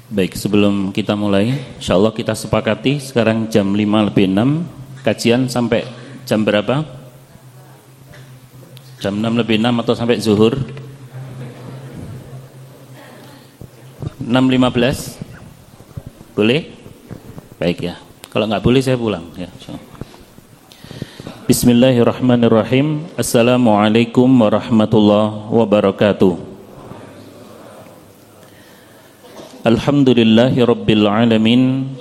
Baik, sebelum kita mulai, insyaallah kita sepakati sekarang jam 5:06, kajian sampai jam berapa? Jam 6:06 atau sampai zuhur? 6:15? Boleh? Baik ya. Kalau nggak boleh saya pulang ya. Bismillahirrahmanirrahim. Assalamualaikum warahmatullahi wabarakatuh. Alhamdulillahi rabbil alamin.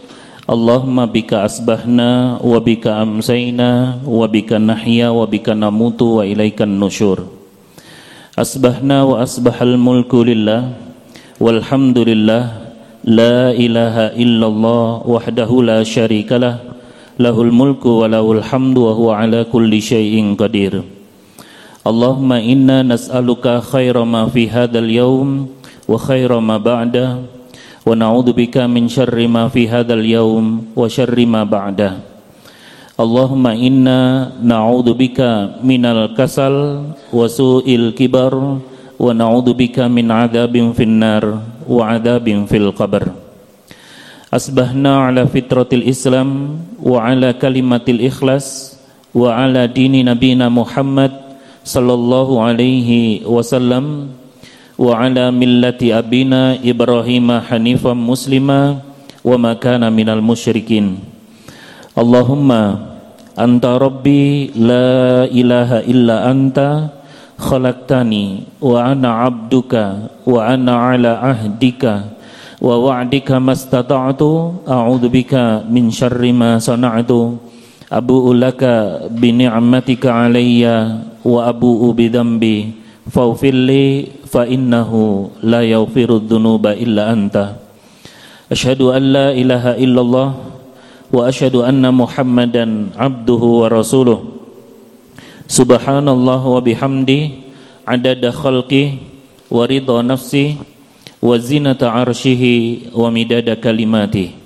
Allahumma bika asbahna wa bika amsayna wa bika nahya wa bika namutu wa ilaikan nusyur. Asbahna wa asbahal mulku lillah walhamdulillah la ilaha illallah wahdahu la syarikalah lahul mulku wa lahul hamdu wa huwa ala kulli syai'in qadir. Allahumma inna nas'aluka khaira ma fi hadzal yaum wa khaira ma ba'da wa na'udzubika min syarri ma fi hadzal yaum wa syarri ma ba'da. Allahumma inna na'udzubika minal kasal wa su'il kibar wa na'udzubika min 'adzabin finnar wa 'adzabin fil qabr. Asbahna ala fitratil Islam wa ala kalimatil ikhlas wa ala dini nabina Muhammad sallallahu alaihi wasallam wa ala millati abina Ibrahim hanifan muslima wa ma kana minal musyrikin. Allahumma anta rabbi la ilaha illa anta khalaqtani wa ana abduka wa ana ala ahdika wa wa'dika mastata'tu a'udzu bika min syarri ma sana'tu abu'u laka bi ni'matika alayya wa abu'u bi dzambi faghfirli fa innahu la yaghfiru dzunuba illa anta. Asyhadu an la ilaha illallah wa asyhadu anna Muhammadan abduhu wa rasuluh. Subhanallah wa bihamdi adada khalqi wa ridha nafsi wa zinata arshihi wa midada kalimati.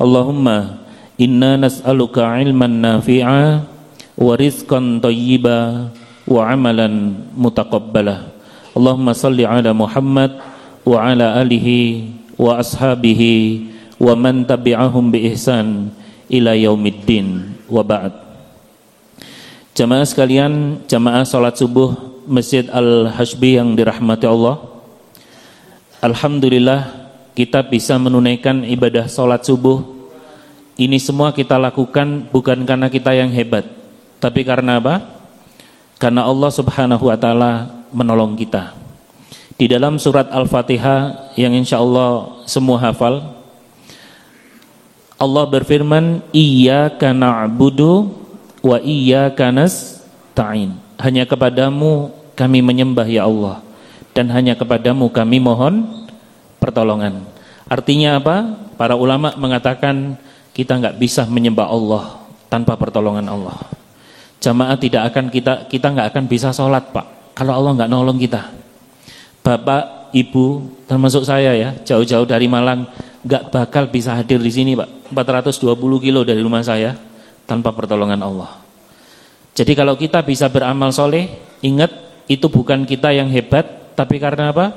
Allahumma inna nas'aluka ilman nafi'a wa rizqan thayyiba wa amalan mutaqabbala. Allahumma salli ala Muhammad wa ala alihi wa ashabihi wa man tabi'ahum bi ihsan ila yaumiddin wa ba'd. Jamaah sekalian, jamaah salat subuh Masjid Al-Hashbi yang dirahmati Allah, alhamdulillah kita bisa menunaikan ibadah salat subuh. Ini semua kita lakukan bukan karena kita yang hebat, tapi karena apa? Karena Allah Subhanahu wa taala menolong kita. Di dalam surat Al-Fatihah yang insyaallah semua hafal, Allah berfirman, iyyaka na'budu wa iyyaka nasta'in. Hanya kepadamu kami menyembah ya Allah, dan hanya kepadamu kami mohon pertolongan. Artinya apa? Para ulama mengatakan kita enggak bisa menyembah Allah tanpa pertolongan Allah. Jamaah kita enggak akan bisa sholat, Pak, kalau Allah enggak nolong kita. Bapak, Ibu, termasuk saya ya, jauh-jauh dari Malang enggak bakal bisa hadir di sini, Pak. 420 kilo dari rumah saya tanpa pertolongan Allah. Jadi kalau kita bisa beramal soleh, ingat itu bukan kita yang hebat, tapi karena apa?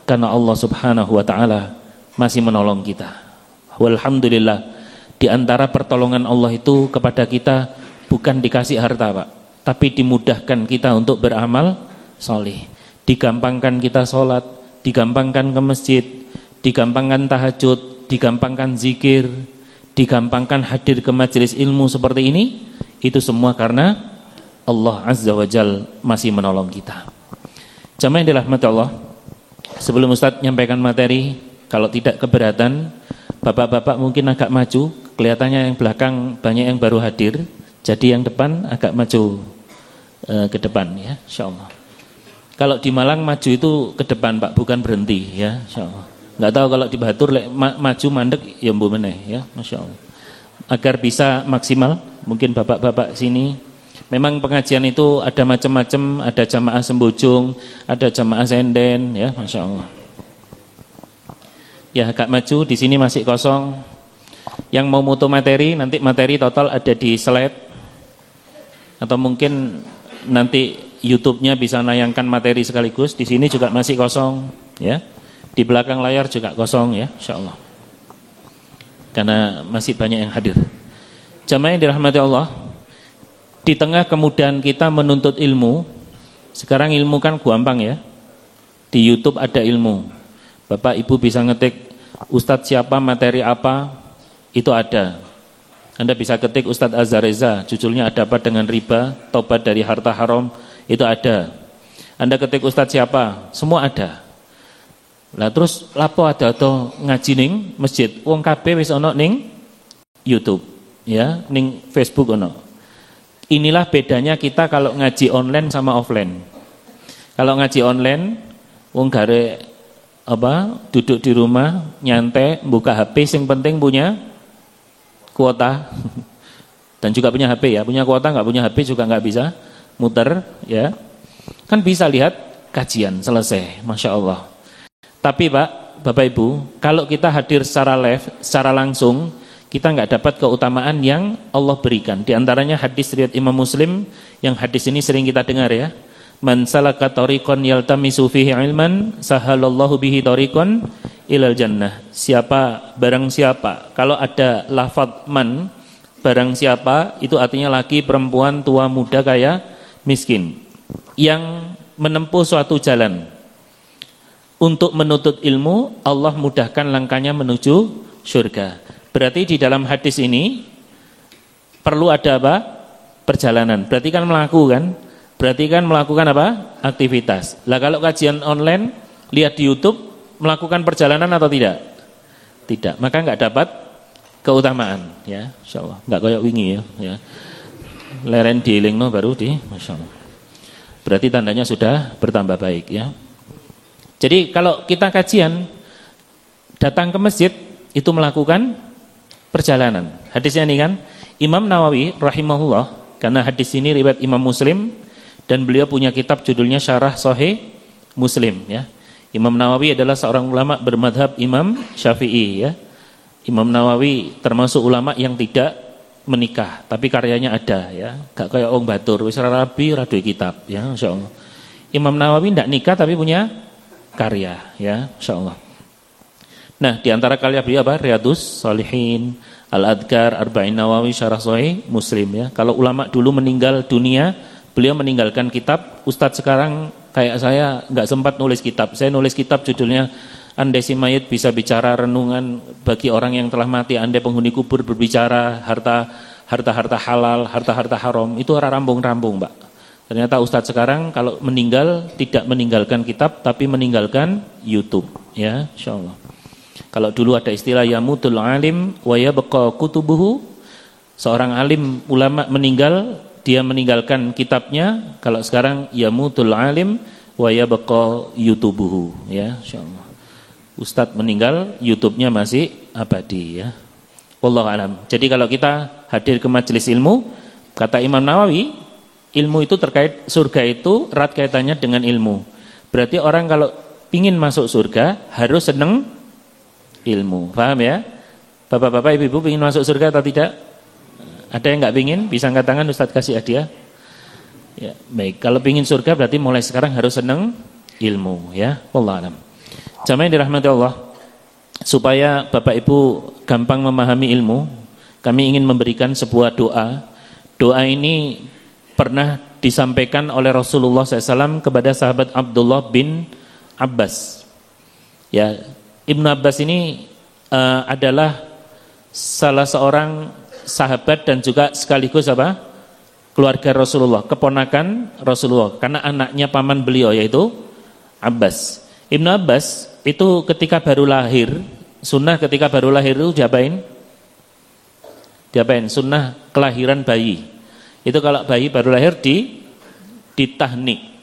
Karena Allah Subhanahu wa taala masih menolong kita. Walhamdulillah, di antara pertolongan Allah itu kepada kita bukan dikasih harta, Pak, tapi dimudahkan kita untuk beramal soleh. Digampangkan kita sholat, digampangkan ke masjid, digampangkan tahajud, digampangkan zikir, digampangkan hadir ke majelis ilmu seperti ini. Itu semua karena Allah Azza wa Jal masih menolong kita. Jamaah yang dirahmati Allah, sebelum Ustadz menyampaikan materi, kalau tidak keberatan, bapak-bapak mungkin agak maju. Kelihatannya yang belakang banyak yang baru hadir, jadi yang depan agak maju ke depan ya, insyaallah. Kalau di Malang maju itu ke depan, Pak, bukan berhenti ya, insyaallah. Enggak tahu kalau di Batur maju mandek ya mbuh meneh ya, masyaallah. Agar bisa maksimal, mungkin bapak-bapak sini. Memang pengajian itu ada macam-macam, ada jamaah Sembojong, ada jamaah Senden ya, masyaallah. Ya agak maju, di sini masih kosong. Yang mau mutu materi, nanti materi total ada di slide. Atau mungkin nanti YouTube-nya bisa nayangkan materi sekaligus. Di sini juga masih kosong, ya. Di belakang layar juga kosong ya, insyaallah. Karena masih banyak yang hadir. Jamaah yang dirahmati Allah, di tengah kemudahan kita menuntut ilmu, sekarang ilmu kan gampang ya. Di YouTube ada ilmu. Bapak Ibu bisa ngetik Ustadz siapa, materi apa, itu ada. Anda bisa ketik Ustadz Azhar Reza, judulnya ada apa dengan riba, tobat dari harta haram, itu ada. Anda ketik Ustadz siapa, semua ada. Lah terus lapo ada atau ngaji ning masjid, wong kabeh wis ana ning YouTube, ya, ning Facebook ono. Inilah bedanya kita kalau ngaji online sama offline. Kalau ngaji online, wong gare duduk di rumah, nyantai, buka HP, sing penting punya kuota. Dan juga punya HP ya, punya kuota nggak punya HP juga nggak bisa muter ya. Kan bisa lihat kajian selesai, Masya Allah. Tapi Bapak Ibu, kalau kita hadir secara live, secara langsung, kita nggak dapat keutamaan yang Allah berikan. Di antaranya hadis riwayat Imam Muslim, yang hadis ini sering kita dengar ya. Man salaka tariqan yaltamisu fihi ilman, sahalallahu bihi tariqan ilal jannah. Barang siapa, kalau ada lafadz man, barang siapa, itu artinya laki, perempuan, tua, muda, kaya, miskin, yang menempuh suatu jalan untuk menuntut ilmu, Allah mudahkan langkahnya menuju surga. Berarti di dalam hadis ini perlu ada apa? Perjalanan. Berarti kan melakukan apa? Aktivitas. Lah kalau kajian online, lihat di YouTube, melakukan perjalanan atau tidak? Tidak. Maka enggak dapat keutamaan, ya. Insyaallah. Enggak kayak wingi ya. Leren dielingno baru di, masyaallah. Berarti tandanya sudah bertambah baik ya. Jadi kalau kita kajian, datang ke masjid, itu melakukan perjalanan. Hadisnya ini kan, Imam Nawawi rahimahullah, karena hadis ini riwayat Imam Muslim, dan beliau punya kitab judulnya Syarah Sahih Muslim ya. Imam Nawawi adalah seorang ulama bermadhab Imam Syafi'i ya. Imam Nawawi termasuk ulama yang tidak menikah, tapi karyanya ada ya. Gak kayak orang batur, wis rabi radoi kitab ya, insyaallah. Imam Nawawi tidak nikah tapi punya karya ya, insyaallah. Nah, di antara karya beliau apa? Riyadhus Shalihin, Al-Adhkar, Arba'in Nawawi, Syarah Sahih Muslim ya. Kalau ulama dulu meninggal dunia, beliau meninggalkan kitab. Ustadz sekarang kayak saya nggak sempat nulis kitab. Saya nulis kitab judulnya Andai si mayit bisa bicara, renungan bagi orang yang telah mati. Andai penghuni kubur berbicara, harta halal, harta haram. Itu rambung-rambung, Pak. Ternyata Ustadz sekarang kalau meninggal tidak meninggalkan kitab tapi meninggalkan YouTube ya, insyaallah. Kalau dulu ada istilah yamutul alim wa yabqa kutubuhu. Seorang alim ulama meninggal, dia meninggalkan kitabnya. Kalau sekarang yamutul alim wa yabqa yutubuhu ya, insyaallah. Ustadz meninggal, YouTube-nya masih abadi ya. Wallahu alam. Jadi kalau kita hadir ke majelis ilmu, kata Imam Nawawi, ilmu itu terkait surga itu erat kaitannya dengan ilmu. Berarti orang kalau ingin masuk surga harus seneng ilmu. Paham ya? Bapak-bapak, ibu-ibu ingin masuk surga atau tidak? Ada yang enggak ingin? Bisa angkat tangan, Ustaz kasih hadiah. Ya, baik. Kalau ingin surga berarti mulai sekarang harus seneng ilmu ya. Wallahu a'lam. Jamaah yang dirahmati Allah, supaya Bapak Ibu gampang memahami ilmu, kami ingin memberikan sebuah doa. Doa ini pernah disampaikan oleh Rasulullah SAW kepada sahabat Abdullah bin Abbas. Ya, Ibnu Abbas ini adalah salah seorang sahabat dan juga sekaligus apa? Keluarga Rasulullah, keponakan Rasulullah, karena anaknya paman beliau yaitu Abbas. Ibnu Abbas itu ketika baru lahir, sunnah ketika baru lahir itu diapain? Sunnah kelahiran bayi. Itu kalau bayi baru lahir ditahnik.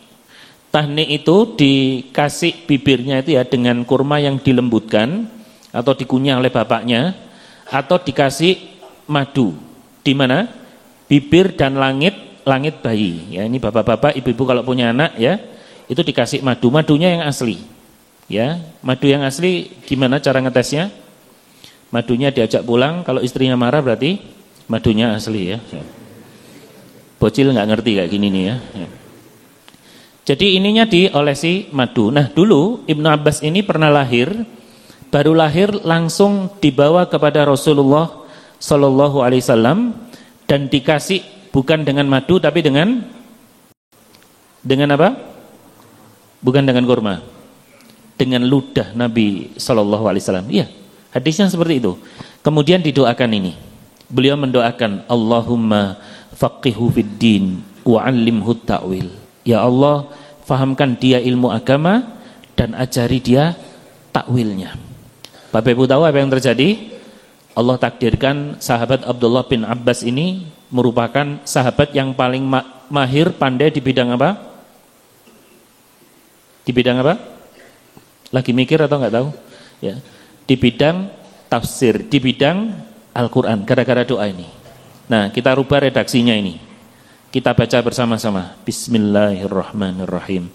Tahnik itu dikasih bibirnya itu ya dengan kurma yang dilembutkan atau dikunyah oleh bapaknya, atau dikasih madu. Di mana? Bibir dan langit bayi. Ya, ini bapak-bapak, ibu-ibu kalau punya anak ya, itu dikasih madu. Madunya yang asli. Ya, madu yang asli gimana cara ngetesnya? Madunya diajak pulang, kalau istrinya marah berarti madunya asli ya. Bocil nggak ngerti kayak gini nih ya. Jadi ininya diolesi madu. Nah, dulu Ibnu Abbas ini pernah baru lahir langsung dibawa kepada Rasulullah Shallallahu Alaihi Wasallam dan dikasih bukan dengan madu tapi dengan apa? Bukan dengan kurma, dengan ludah Nabi Shallallahu Alaihi Wasallam. Iya, hadisnya seperti itu. Kemudian didoakan ini. Beliau mendoakan Allahumma faqihu fid din wa 'allimhu ta'wil. Ya Allah, fahamkan dia ilmu agama dan ajari dia takwilnya. Bapak Ibu tahu apa yang terjadi? Allah takdirkan sahabat Abdullah bin Abbas ini merupakan sahabat yang paling mahir, pandai di bidang apa? Di bidang apa? Lagi mikir atau enggak tahu? Ya. Di bidang tafsir, di bidang Al-Quran, gara-gara doa ini. Nah, kita rubah redaksinya ini. Kita baca bersama-sama. Bismillahirrahmanirrahim.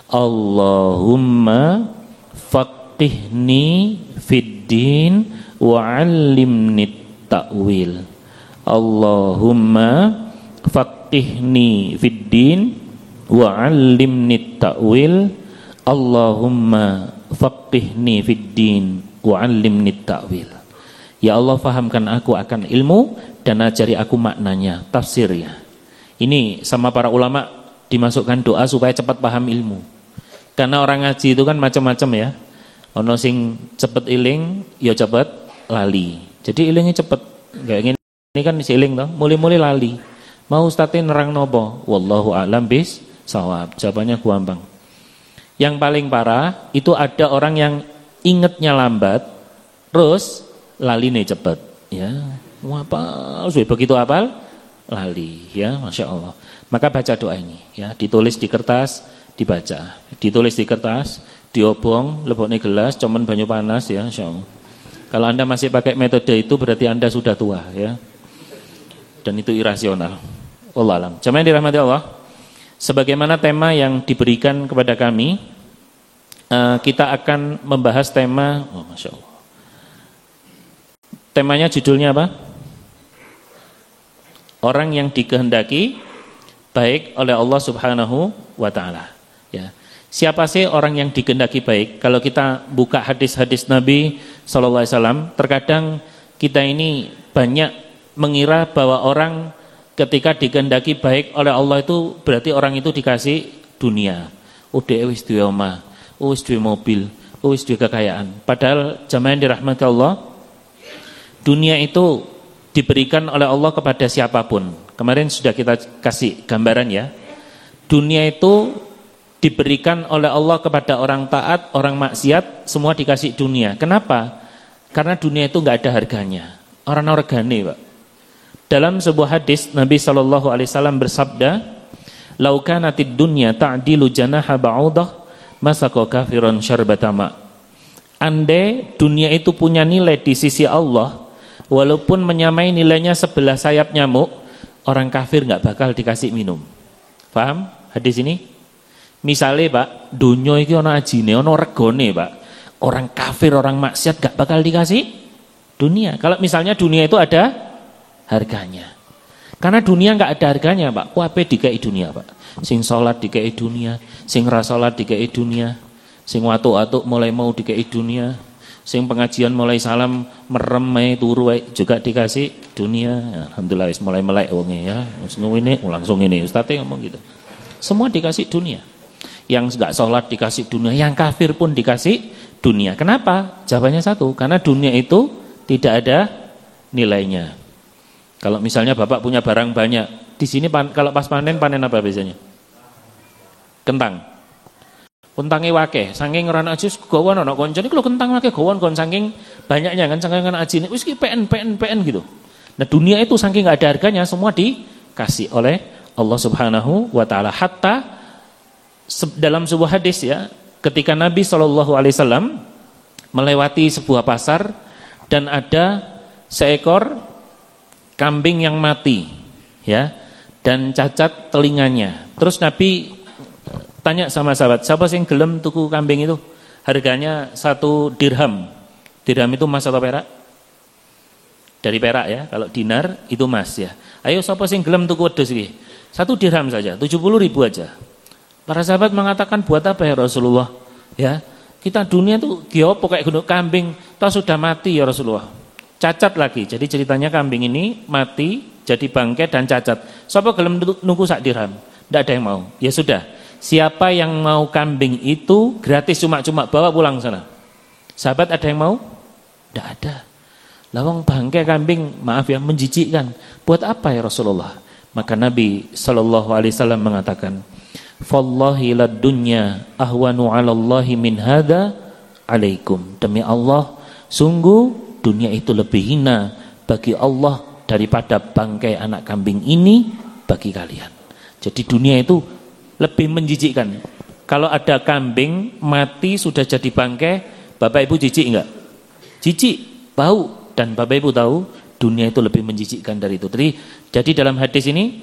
Allahumma faqihni fid din wa 'allimni ta'wil. Allahumma faqihni fid din wa 'allimni ta'wil. Allahumma faqihni fid din wa 'allimni ta'wil. Ya Allah, fahamkan aku akan ilmu dan ajari aku maknanya, tafsirnya. Ini sama para ulama dimasukkan doa supaya cepat paham ilmu. Karena orang ngaji itu kan macam-macam ya. Ono sing cepet iling, ya cepet lali. Jadi ilingnya cepet. Kayak ini kan si iling toh, mulai-mulai lali. Mau ustadz nerang nopo? Wallahu a'lam bis shawab. Jawabannya gampang. Yang paling parah itu ada orang yang ingetnya lambat, terus lali nih cepet, ya. Apa? Begitu apal, lali, ya, masya Allah. Maka baca doa ini, ya, ditulis di kertas, dibaca, ditulis di kertas, diobong, leboknya gelas, cuman banyu panas, ya, insya Allah. Kalau Anda masih pakai metode itu berarti Anda sudah tua, ya. Dan itu irasional. Wallah alam. Jamaah dirahmati Allah. Sebagaimana tema yang diberikan kepada kami, kita akan membahas tema, oh, masya Allah. Temanya judulnya apa? Orang yang dikehendaki baik oleh Allah Subhanahu wa taala, ya. Siapa sih orang yang dikehendaki baik? Kalau kita buka hadis-hadis Nabi sallallahu alaihi wasallam, terkadang kita ini banyak mengira bahwa orang ketika dikehendaki baik oleh Allah itu berarti orang itu dikasih dunia. Dhewe wis duwe omah, wis duwe mobil, wis duwe kekayaan. Padahal jamaah dirahmati Allah, dunia itu diberikan oleh Allah kepada siapapun. Kemarin sudah kita kasih gambaran ya. Dunia itu diberikan oleh Allah kepada orang taat, orang maksiat, semua dikasih dunia. Kenapa? Karena dunia itu enggak ada harganya. Orang regane, Pak. Dalam sebuah hadis Nabi SAW bersabda, "Lau kanatid dunya ta'dilu janaha ba'udah, masaka kafiran syarbatama." Andai dunia itu punya nilai di sisi Allah, walaupun menyamai nilainya sebelah sayap nyamuk, orang kafir nggak bakal dikasih minum. Paham hadis ini? Misalnya Pak, dunia itu ono ajine, ono regone Pak. Orang kafir, orang maksiat nggak bakal dikasih dunia. Kalau misalnya dunia itu ada harganya. Karena dunia nggak ada harganya Pak. Kuape dikai dunia Pak. Sing sholat dikai dunia, sing ra sholat dikai dunia, sing watuk-watuk mulai mau dikai dunia. Sing pengajian mulai salam merem turu juga dikasih dunia. Alhamdulillah wis mulai melek wonge ya. Langsung ini Ustaz ngomong gitu. Semua dikasih dunia. Yang enggak sholat dikasih dunia, yang kafir pun dikasih dunia. Kenapa? Jawabannya satu, karena dunia itu tidak ada nilainya. Kalau misalnya Bapak punya barang banyak, di sini kalau pas panen apa biasanya? Kentang. Kentangnya wake, saking ngerana aja gawon ana koncone iku lho kentang wake gawon kon saking banyaknya kan saking ana ajine wis ki PN gitu. Nah, dunia itu saking enggak ada harganya semua dikasih oleh Allah Subhanahu wa taala. Hatta dalam sebuah hadis ya, ketika Nabi SAW melewati sebuah pasar dan ada seekor kambing yang mati ya dan cacat telinganya. Terus Nabi tanya sama sahabat, siapa sih yang gelem tuku kambing itu? Harganya 1 dirham. Dirham itu emas atau perak? Dari perak ya, kalau dinar itu emas ya. Ayo siapa sih yang gelem tuku wedhus iki? 1 dirham saja, 70.000 aja. Para sahabat mengatakan, buat apa ya Rasulullah? Ya, kita dunia tuh diopo kayak gunung kambing, toh sudah mati ya Rasulullah. Cacat lagi. Jadi ceritanya kambing ini mati jadi bangkai dan cacat. Siapa gelem nunggu sak dirham? Tidak ada yang mau. Ya sudah. Siapa yang mau kambing itu gratis cuma-cuma bawa pulang sana. Sahabat ada yang mau? Tidak ada. Lawang bangkai kambing, maaf ya, menjijikkan. Buat apa ya Rasulullah? Maka Nabi SAW mengatakan, "Fallahi lad dunya ahwanu 'ala Allahi min hadza 'alaikum." Demi Allah, sungguh dunia itu lebih hina bagi Allah daripada bangkai anak kambing ini bagi kalian. Jadi dunia itu lebih menjijikkan. Kalau ada kambing mati sudah jadi bangkai, Bapak Ibu jijik enggak? Jijik, bau. Dan Bapak Ibu tahu dunia itu lebih menjijikkan dari itu. Jadi dalam hadis ini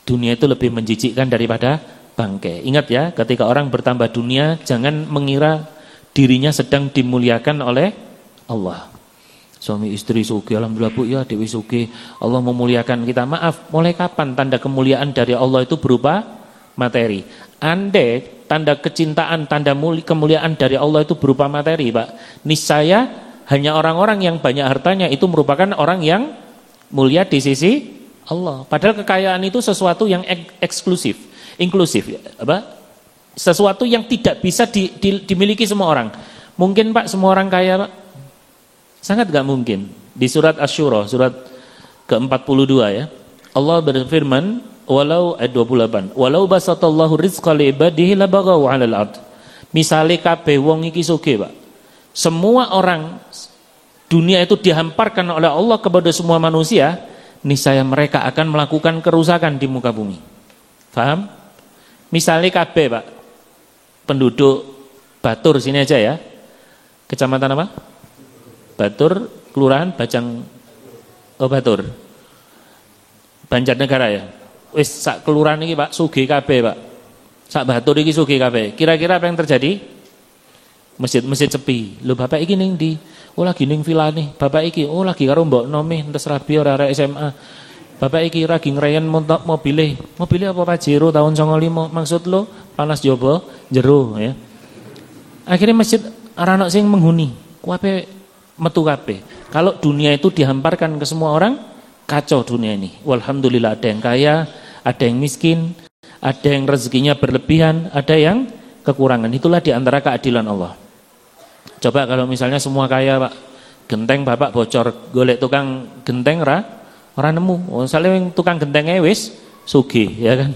dunia itu lebih menjijikkan daripada bangkai. Ingat ya, ketika orang bertambah dunia jangan mengira dirinya sedang dimuliakan oleh Allah. Suami istri sugih, alhamdulillah Bu ya dewi sugih, Allah memuliakan kita. Maaf, mulai kapan tanda kemuliaan dari Allah itu berupa materi? Andai tanda kecintaan, tanda kemuliaan dari Allah itu berupa materi, Pak, niscaya hanya orang-orang yang banyak hartanya itu merupakan orang yang mulia di sisi Allah. Padahal kekayaan itu sesuatu yang eksklusif, inklusif, apa? Sesuatu yang tidak bisa dimiliki semua orang. Mungkin Pak semua orang kaya, Pak? Sangat gak mungkin. Di surat Asy-Syura, surat ke-42 ya. Allah berfirman, ayat 28, walau basatallahu rizqa li ibadihi labaghaw 'alal ard. Misale kabeh wong iki sugih, Pak. Semua orang dunia itu dihamparkan oleh Allah kepada semua manusia, niscaya mereka akan melakukan kerusakan di muka bumi. Paham? Misalnya kabeh, Pak, penduduk Batur sini aja ya. Kecamatan apa? Batur, kelurahan Bajang, Batur, Banjarnegara ya. Wis sak kelurahan iki Pak sugih kabeh, Pak. Sak Batur iki sugih kabeh. Kira-kira apa yang terjadi? Masjid sepi. Lho Bapak iki ning ndi? Oh lagi ning villa nih. Bapak iki oh lagi karo mbok nome entes rabi ora arek SMA. Bapak iki lagi ngreyen mobile. Mobile apa Pajero tahun 95. Maksud lo panas jowo jero ya. Akhirnya masjid ora ono sing menghuni. Kuwi metu kabeh. Kalau dunia itu dihamparkan ke semua orang, kacau dunia ini. Walhamdulillah ada yang kaya, ada yang miskin, ada yang rezekinya berlebihan, ada yang kekurangan. Itulah diantara keadilan Allah. Coba kalau misalnya semua kaya, Pak, genteng Bapak bocor, golek tukang genteng ora nemu. Misalnya tukang gentengnya wis sugih, ya kan?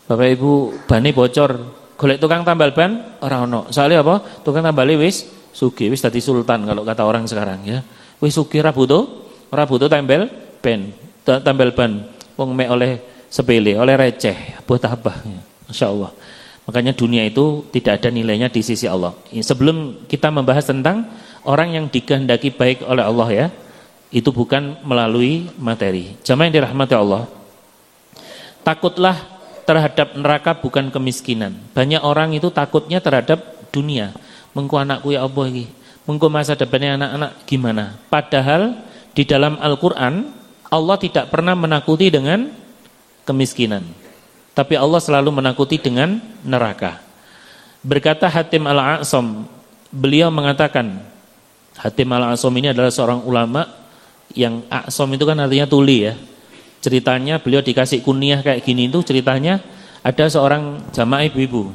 Bapak Ibu bane bocor, golek tukang tambal ban ora ono. Soalnya apa? Tukang tambale wis sugih, wis dadi sultan kalau kata orang sekarang ya. Wis sugih ora butuh tambal ban. Wong mek oleh sepele, oleh receh, buat apa? Masyaallah. Makanya dunia itu tidak ada nilainya di sisi Allah. Sebelum kita membahas tentang orang yang dikehendaki baik oleh Allah ya, itu bukan melalui materi. Jamaah yang dirahmati Allah, takutlah terhadap neraka bukan kemiskinan. Banyak orang itu takutnya terhadap dunia. Mengko anakku ya apa iki? Mengko masa depannya anak-anak gimana? Padahal di dalam Al-Qur'an Allah tidak pernah menakuti dengan kemiskinan. Tapi Allah selalu menakuti dengan neraka. Berkata Hatim Al-A'sam, beliau mengatakan, Hatim Al-A'sam ini adalah seorang ulama yang A'sam itu kan artinya tuli ya. Ceritanya beliau dikasih kunyah kayak gini itu ceritanya ada seorang jamaah ibu-ibu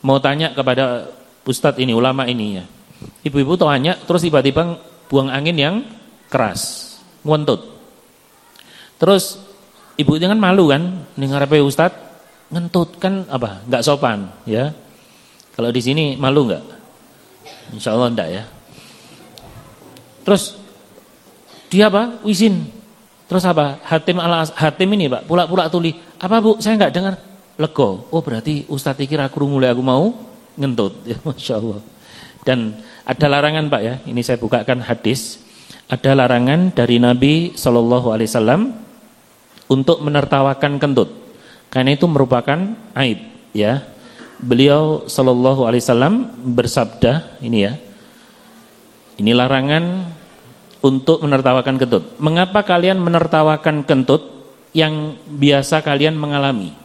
mau tanya kepada ustadz ini, ulama ini ya. Ibu-ibu tanya terus tiba-tiba buang angin yang keras, nguentut. Terus ibu itu kan malu kan ning ngarepe ustadz, ngentut kan apa? Enggak sopan ya. Kalau di sini malu enggak? Insyaallah enggak ya. Terus dia apa? Wisin. Terus apa? Hatim ini Pak, pula-pula tuli. Apa Bu? Saya enggak dengar. Lego. Oh berarti ustadz iki ra krungu lek aku mau ngentut. Ya masyaallah. Dan ada larangan Pak ya. Ini saya bukakan hadis. Ada larangan dari Nabi SAW untuk menertawakan kentut. Karena itu merupakan aib ya. Beliau SAW bersabda ini ya. Ini larangan untuk menertawakan kentut. Mengapa kalian menertawakan kentut yang biasa kalian mengalami?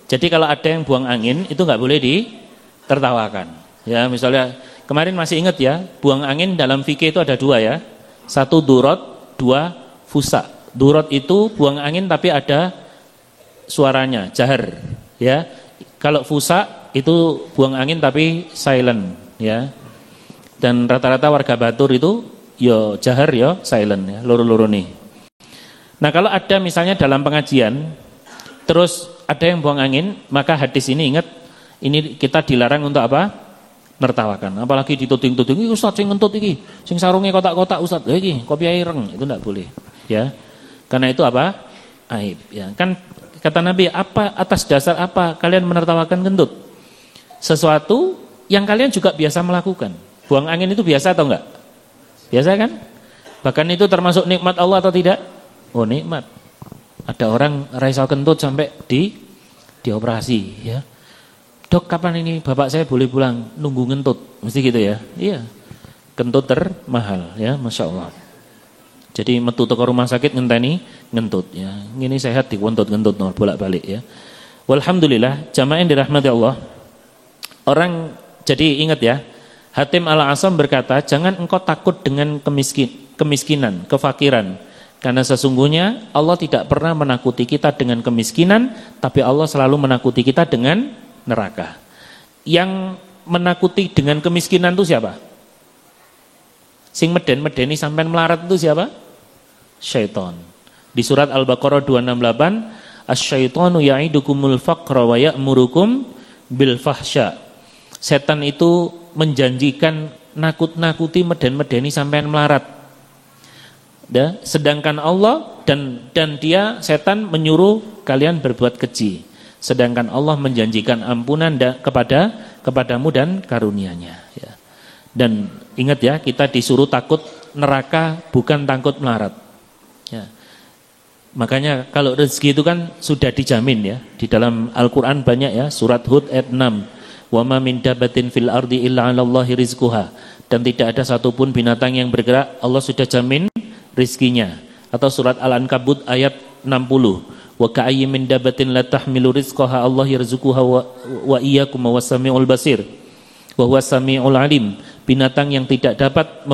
Jadi kalau ada yang buang angin itu nggak boleh ditertawakan. Ya, misalnya kemarin masih ingat ya, buang angin dalam fikih itu ada dua ya. Satu durot, dua fusa. Durot itu buang angin tapi ada suaranya, jahar. Ya, kalau fusa itu buang angin tapi silent. Ya, dan rata-rata warga Batur itu yo jahar yo silent ya, loro-loro nih. Nah kalau ada misalnya dalam pengajian, terus ada yang buang angin, maka hadis ini ingat, ini kita dilarang untuk apa? Nertawakan. Apalagi dituding-tuding, "Iki Ustaz sing ngentut iki, sing sarunge kotak-kotak Ustaz, iki kopi ireng." Itu enggak boleh. Ya. Karena itu apa? Aib, ya. Kan kata Nabi, apa atas dasar apa kalian menertawakan kentut? Sesuatu yang kalian juga biasa melakukan. Buang angin itu biasa atau enggak? Biasa kan? Bahkan itu termasuk nikmat Allah atau tidak? Oh, nikmat. Ada orang raisa kentut sampai dioperasi ya. "Dok, kapan ini bapak saya boleh pulang?" "Nunggu ngentut." Mesti gitu ya. Iya. Kentut termahal ya, Masya Allah. Jadi metu teko rumah sakit ngenteni ngentut ya. Ngene sehat dikuntut-ngentut no, bolak-balik ya. Walhamdulillah, jamaah yang dirahmati Allah. Orang jadi ingat ya, Hatim Al-Asam berkata, "Jangan engkau takut dengan kemiskinan, kefakiran. Karena sesungguhnya Allah tidak pernah menakuti kita dengan kemiskinan, tapi Allah selalu menakuti kita dengan neraka." Yang menakuti dengan kemiskinan itu siapa? Sing meden-medeni sampean melarat itu siapa? Syaitan. Di surat Al-Baqarah 268, "Asy-syaitanu ya'idukumul faqra wa ya'murukum bil fahsya." Setan itu menjanjikan nakut-nakuti meden-medeni sampean melarat. Ya, sedangkan Allah dan dia setan menyuruh kalian berbuat keji. Sedangkan Allah menjanjikan ampunan kepadamu dan karunia-Nya ya. Dan ingat ya, kita disuruh takut neraka bukan takut melarat. Ya. Makanya kalau rezeki itu kan sudah dijamin ya. Di dalam Al-Qur'an banyak ya, surat Hud ayat 6. "Wa ma min dabatin fil ardi illa 'alallahi rizquha." Dan tidak ada satupun binatang yang bergerak, Allah sudah jamin rizkinya. Atau surat Al-Ankabut ayat 60. "Wa ka'ayyin min dabatin la tahmilu rizqaha Allah yarzuquha wa iyyakum wa samiul basir. Wa huwas samiul alim." Binatang yang tidak dapat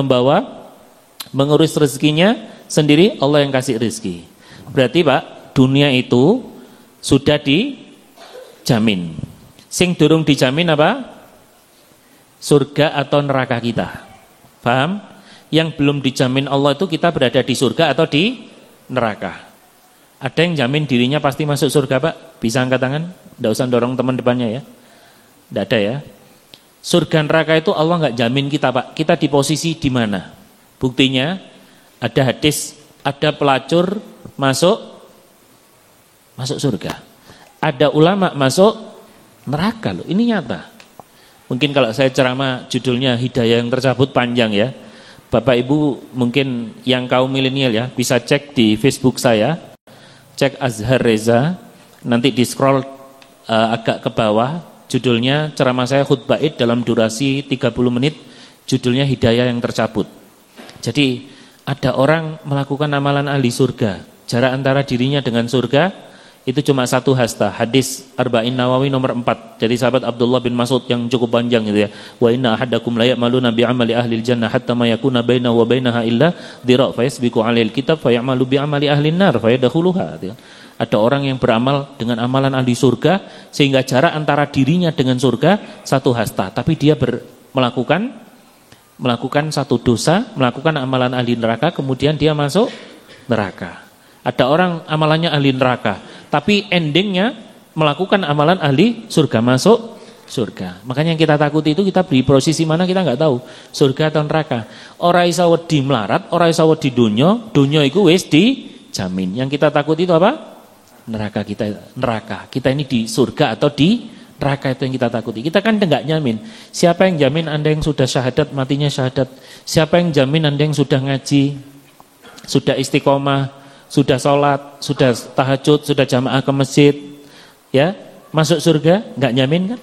mengurus rezekinya sendiri, Allah yang kasih rezeki. Berarti Pak, dunia itu sudah dijamin. Sing durung dijamin apa? Surga atau neraka kita. Paham? Yang belum dijamin Allah itu kita berada di surga atau di neraka. Ada yang jamin dirinya pasti masuk surga Pak? Bisa angkat tangan? Tidak usah dorong teman depannya ya. Tidak ada ya. Surga neraka itu Allah nggak jamin kita Pak. Kita di posisi di mana? Buktinya ada hadis, ada pelacur masuk surga. Ada ulama masuk neraka loh. Ini nyata. Mungkin kalau saya ceramah judulnya Hidayah yang tercabut panjang ya. Bapak Ibu mungkin yang kaum milenial ya bisa cek di Facebook saya. Cek Azhar Reza. Nanti di scroll agak ke bawah. Judulnya ceramah saya khutbah Id dalam durasi 30 menit. Judulnya Hidayah yang tercabut. Jadi ada orang melakukan amalan ahli surga. Jarak antara dirinya dengan surga itu cuma satu hasta. Hadis Arba'in Nawawi nomor 4. Jadi sahabat Abdullah bin Mas'ud yang cukup panjang gitu ya. Wa inna ahadakum la ya'maluna bi'amali ahli al-jannah hatta ma yakuna bainahu wa bainaha illa dhira' fa yasbiqu 'alaihil kitab fa ya'malu bi'amali ahli an-nar fa yadkhuluha gitu. Ada orang yang beramal dengan amalan ahli surga sehingga jarak antara dirinya dengan surga satu hasta, tapi dia melakukan satu dosa, melakukan amalan ahli neraka, kemudian dia masuk neraka. Ada orang amalannya ahli neraka, tapi endingnya melakukan amalan ahli surga, masuk surga. Makanya yang kita takuti itu kita di posisi mana kita nggak tahu, surga atau neraka. Ora iso wedi melarat, ora iso wedi donya iku wis dijamin. Yang kita takuti itu apa? Neraka kita ini di surga atau di neraka, itu yang kita takuti. Kita kan enggak nyamin. Siapa yang jamin Anda yang sudah syahadat matinya syahadat? Siapa yang jamin Anda yang sudah ngaji, sudah istiqomah, sudah sholat, sudah tahajud, sudah jamaah ke masjid, ya masuk surga? Enggak nyamin kan?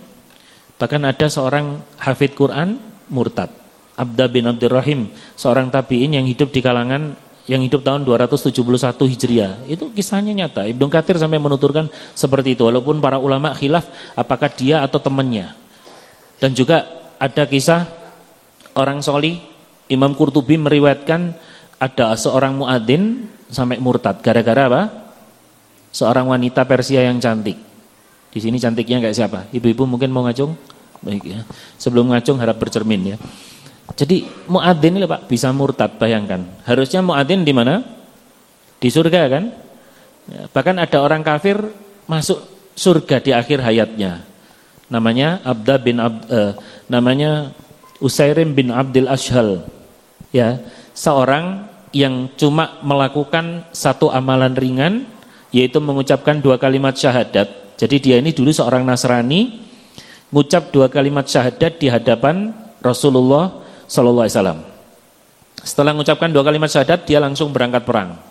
Bahkan ada seorang hafidz Quran murtad, Abda bin Abdurrahim, seorang tabi'in yang hidup di kalangan yang hidup tahun 271 Hijriah. Itu kisahnya nyata. Ibnu Katsir sampai menuturkan seperti itu. Walaupun para ulama khilaf apakah dia atau temannya. Dan juga ada kisah orang solih, Imam Qurtubi meriwayatkan ada seorang muadzin sampai murtad. Gara-gara apa? Seorang wanita Persia yang cantik. Di sini cantiknya kayak siapa? Ibu-ibu mungkin mau ngacung? Baik ya. Sebelum ngacung harap bercermin ya. Jadi muadzin ini Pak bisa murtad, bayangkan. Harusnya muadzin di mana? Di surga kan? Ya, bahkan ada orang kafir masuk surga di akhir hayatnya. Namanya namanya Usairim bin Abdul Ashhal. Ya, seorang yang cuma melakukan satu amalan ringan, yaitu mengucapkan 2 kalimat syahadat. Jadi dia ini dulu seorang Nasrani, mengucap 2 kalimat syahadat di hadapan Rasulullah Sallallahu Alaihi Wasallam. Setelah mengucapkan 2 kalimat syahadat, dia langsung berangkat perang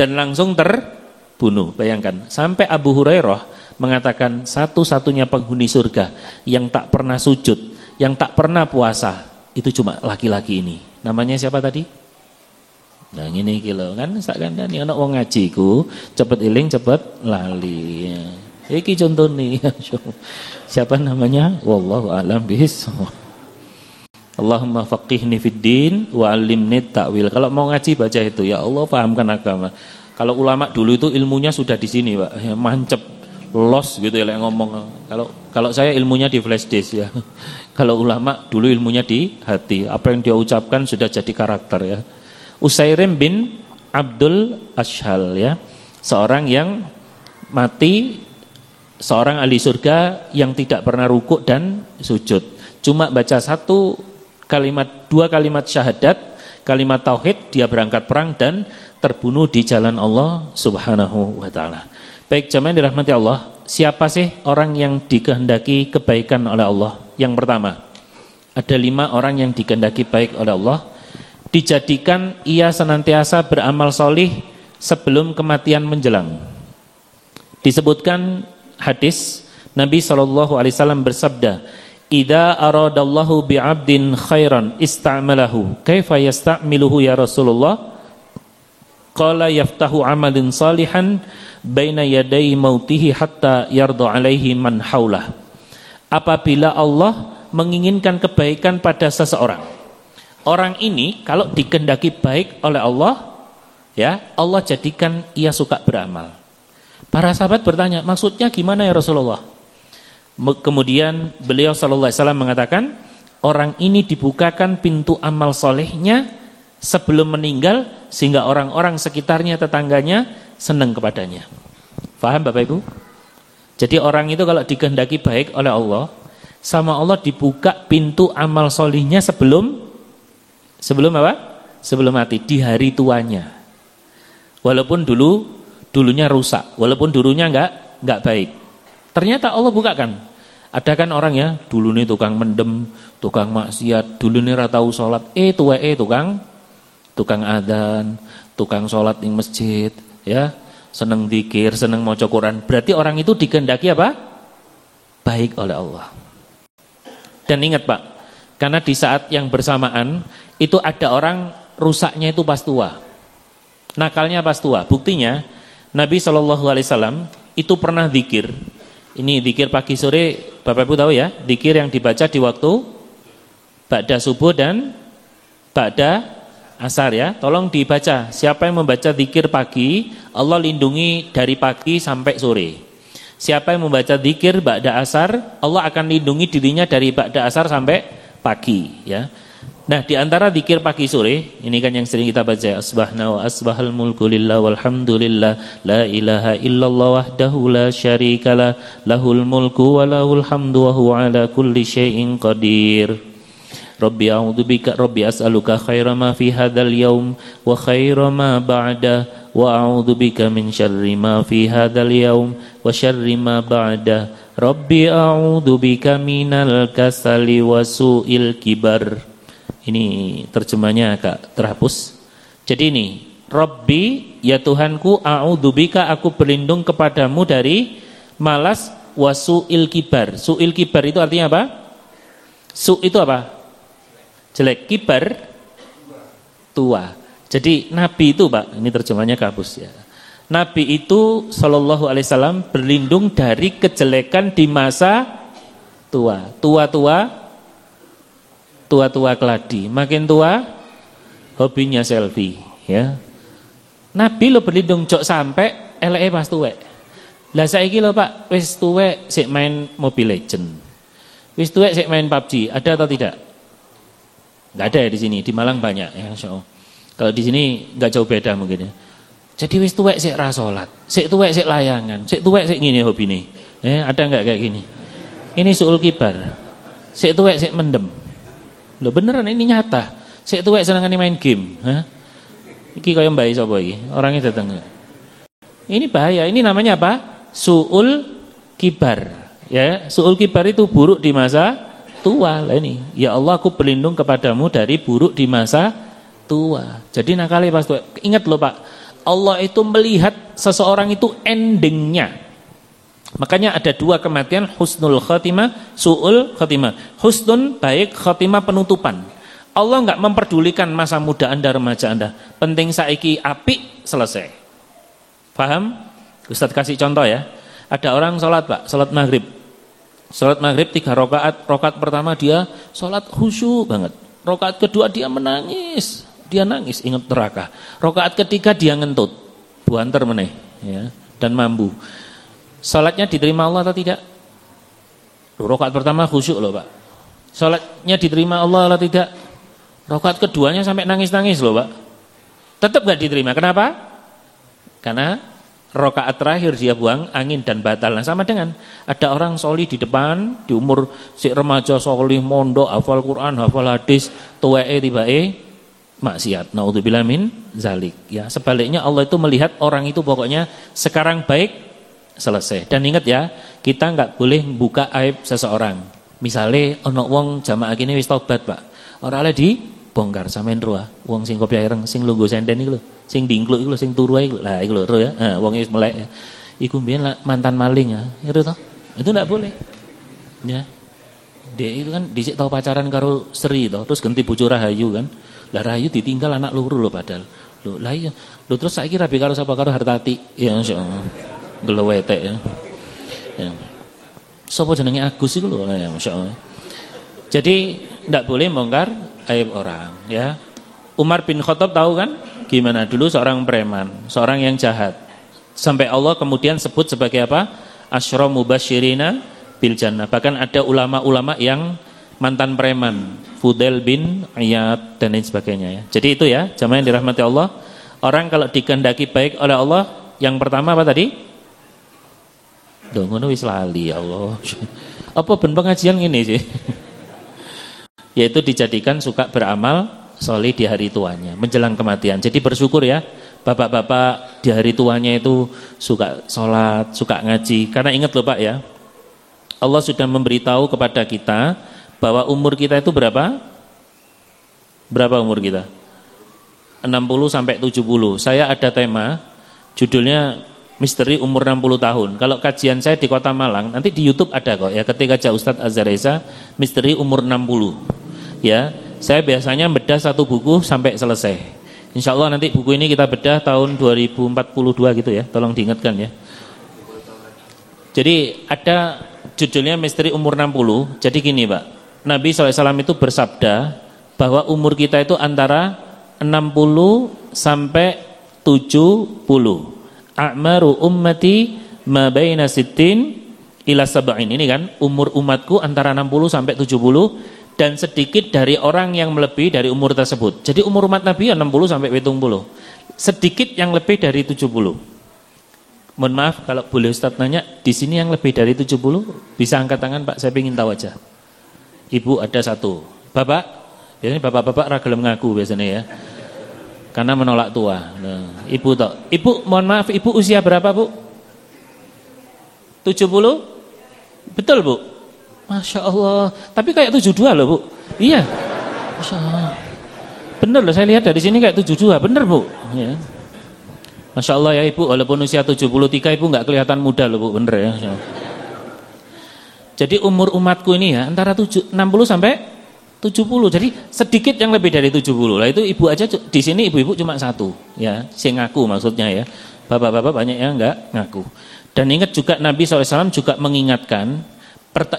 dan langsung terbunuh. Bayangkan, sampai Abu Hurairah mengatakan satu-satunya penghuni surga yang tak pernah sujud, yang tak pernah puasa, itu cuma laki-laki ini. Namanya siapa tadi? Nah ini kilo kan, misalkan kan anak wong ngajiku, cepet iling, cepet lali. Iki contoh nih, siapa namanya? Wallahu a'lam bishawab. Allahumma faqihni fid din wa 'allimni ta'wil. Kalau mau ngaji baca itu, ya Allah pahamkan agama. Kalau ulama dulu itu ilmunya sudah di sini, Pak. Ya, mancep, los gitu ya ngomong. Kalau saya ilmunya di flash disk ya. Kalau ulama dulu ilmunya di hati. Apa yang dia ucapkan sudah jadi karakter ya. Usairim bin Abdul Ashhal ya. Seorang yang mati, seorang ahli surga yang tidak pernah rukuk dan sujud. Cuma baca 2 kalimat syahadat, kalimat tauhid, dia berangkat perang dan terbunuh di jalan Allah Subhanahu wa taala. Baik jemaah dirahmati Allah, siapa sih orang yang dikehendaki kebaikan oleh Allah? Yang pertama, ada 5 orang yang dikehendaki baik oleh Allah, dijadikan ia senantiasa beramal solih sebelum kematian menjelang. Disebutkan hadis Nabi SAW bersabda, "Idza aradallahu bi'abdin khairan ista'malahu, kaifa yasta'miluhu ya Rasulullah?" Qala yaftahu amalin salihan baina yaday mautihi hatta yarda alaihi man haulah. Apabila Allah menginginkan kebaikan pada seseorang, orang ini kalau dikehendaki baik oleh Allah, ya, Allah jadikan ia suka beramal. Para sahabat bertanya, maksudnya gimana ya Rasulullah? Kemudian beliau sallallahu alaihi wasallam mengatakan, orang ini dibukakan pintu amal solehnya sebelum meninggal, sehingga orang-orang sekitarnya, tetangganya senang kepadanya. Faham Bapak Ibu? Jadi orang itu kalau dikehendaki baik oleh Allah, sama Allah dibuka pintu amal solehnya sebelum apa? Sebelum mati, di hari tuanya. Walaupun dulunya rusak, walaupun dulunya enggak baik. Ternyata Allah bukakan. Ada kan orang ya, dulu nih tukang mendem, tukang maksiat, dulu nih ra tau salat, tukang adzan, tukang salat di masjid, ya, seneng zikir, seneng maca Quran. Berarti orang itu dikehendaki apa? Baik oleh Allah. Dan ingat Pak, karena di saat yang bersamaan itu ada orang rusaknya itu pas tua, nakalnya pas tua. Buktinya Nabi SAW itu pernah zikir. Ini zikir pagi sore, Bapak Ibu tahu ya, zikir yang dibaca di waktu ba'da subuh dan ba'da asar ya. Tolong dibaca. Siapa yang membaca zikir pagi, Allah lindungi dari pagi sampai sore. Siapa yang membaca zikir ba'da asar, Allah akan lindungi dirinya dari ba'da asar sampai pagi ya. Nah, di antara zikir pagi sore, ini kan yang sering kita baca, asbahna wa asbahal mulku lillah walhamdulillah la ilaha illallah wahdahu la syarikalah lahul mulku wa lahul hamdu wa huwa ala kulli syai'in qadir. Rabbi a'udzubika rabbi as'aluka khaira ma fi hadzal yaum wa khaira ma ba'da wa a'udzubika min syarri ma fi hadzal yaum wa syarri ma ba'da. Rabbi a'udzubika minal kasali wa su'il kibar. Ini terjemahnya agak terhapus. Jadi ini, Rabbi, ya Tuhanku, a'udzubika, aku berlindung kepadamu dari malas wa su'il kibar. Su'il kibar itu artinya apa? Su itu apa? Jelek. Kibar tua. Jadi Nabi itu Pak, ini terjemahnya kabus ya. Nabi itu sallallahu alaihi wasallam berlindung dari kejelekan di masa tua. Tua-tua keladi. Makin tua hobinya selfie ya. Nabi lo berlindung jok sampai eleke pas tuwek. Lah saiki lho Pak, wis tuwek sik main Mobile Legend. Wis tuwek sik main PUBG, ada atau tidak? Enggak ada ya di sini, di Malang banyak ya insyaallah. Kalau di sini enggak jauh beda mungkin ya. Jadi wis tuwek sik ra salat, sik tuwek sik layangan, sik tuwek sik ngene hobine. Ada enggak kayak gini? Ini suul kibar. Sik tuwek sik mendem. Loh beneran ini nyata. Sik tuwek senengane main game, Iki kaya mbae sapa iki? Orangnya datang. Ini bahaya. Ini namanya apa? Suul kibar. Ya, suul kibar itu buruk di masa tua. Lah ini. Ya Allah, aku berlindung kepadamu dari buruk di masa tua. Jadi nakali pas tua. Ingat loh Pak, Allah itu melihat seseorang itu endingnya. Makanya ada dua kematian, husnul khatimah, su'ul khatimah. Husnun baik, khatimah penutupan. Allah enggak memperdulikan masa muda Anda, remaja Anda. Penting saiki apik, selesai. Paham? Ustaz kasih contoh ya. Ada orang sholat Pak, sholat maghrib. Sholat maghrib 3 rakaat. Rakaat pertama dia sholat khusyuk banget. Rakaat kedua dia menangis. Dia nangis, ingat neraka. Rakaat ketiga dia ngentut, buanter meneh ya, dan mambu. Salatnya diterima Allah atau tidak? Rakaat pertama khusyuk loh Pak. Salatnya diterima Allah atau tidak? Rakaat keduanya sampai nangis-nangis loh Pak. Tetap gak diterima. Kenapa? Karena rakaat terakhir dia buang angin dan batal. Nah, sama dengan ada orang soli di depan, di umur si remaja soli, mondok, hafal Quran, hafal hadis, tuweke tibae maksiat. Naudzubillah min zalik. Ya, sebaliknya Allah itu melihat orang itu pokoknya sekarang baik, selesai. Dan ingat ya, kita enggak boleh membuka aib seseorang. Misalnya ono wong jamaah kene wis tobat, Pak. Ora oleh dibongkar sampean ro. Wong sing kopi ireng, sing lungguh senden iku lho, sing dingkluk iku lho, sing turu iku. Lah iku lho ro ya. Wong wis melek ya. Iku mbiyen mantan maling ya. Itu toh. Itu enggak boleh. Ya. Dia itu kan dhisik tau pacaran karo Sri toh, terus ganti bojo Rahayu kan. Lah Rahayu ditinggal anak loro lho padahal. Lho lah iya. Lho terus saiki rabi karo sapa karo Hartati. Ya insyaallah. Gelewetek ya. Ya. Sapa jenenge Agus iku lho ya masyaallah. Jadi ndak boleh bongkar aib orang ya. Umar bin Khattab tahu kan gimana dulu seorang preman, seorang yang jahat. Sampai Allah kemudian sebut sebagai apa? Asyra mubasyirina bil jannah. Bahkan ada ulama-ulama yang mantan preman, Fudail bin Iyad dan lain sebagainya ya. Jadi itu ya, jamaah yang dirahmati Allah. Orang kalau dikehendaki baik oleh Allah, yang pertama apa tadi? Duh, ngono wis lali ya Allah. Apa ben pengajian ngene sih? Yaitu dijadikan suka beramal soleh di hari tuanya, menjelang kematian. Jadi bersyukur ya, bapak-bapak di hari tuanya itu suka sholat, suka ngaji. Karena ingat loh Pak ya, Allah sudah memberitahu kepada kita bahwa umur kita itu berapa? Berapa umur kita? 60 sampai 70. Saya ada tema, judulnya Misteri Umur 60 Tahun. Kalau kajian saya di Kota Malang, nanti di YouTube ada kok ya, ketika aja Ustadz Azhar Reza, Misteri Umur 60. Ya, saya biasanya bedah satu buku sampai selesai. Insya Allah nanti buku ini kita bedah tahun 2042 gitu ya, tolong diingatkan ya. Jadi ada judulnya Misteri Umur 60. Jadi gini Pak, Nabi SAW itu bersabda bahwa umur kita itu antara 60 sampai 70. A'maru ummati ma baina sittin ila sab'in. Ini kan umur umatku antara 60 sampai 70 dan sedikit dari orang yang melebihi dari umur tersebut. Jadi umur umat Nabi 60 sampai 70. Sedikit yang lebih dari 70. Mohon maaf kalau boleh Ustaz nanya, di sini yang lebih dari 70 bisa angkat tangan Pak, saya ingin tahu aja. Ibu ada satu. Bapak, biasanya bapak-bapak ragelem ngaku biasanya ya. Karena menolak tua. Nah, ibu toh. Ibu, mohon maaf, ibu usia berapa, Bu? 70? Betul, Bu? Masya Allah. Tapi kayak 72 loh, Bu. Iya. Masya Allah. Bener loh, saya lihat dari sini kayak 72. Bener, Bu? Ya. Masya Allah ya Ibu, walaupun usia 73 Ibu nggak kelihatan muda loh, Bu. Bener ya. Masya Allah. Jadi umur umatku ini ya antara 60 sampai 70. Jadi sedikit yang lebih dari 70. Lah itu ibu aja di sini ibu-ibu cuma satu ya, sing ngaku maksudnya ya. Bapak-bapak banyak yang enggak ngaku. Dan ingat juga Nabi SAW juga mengingatkan,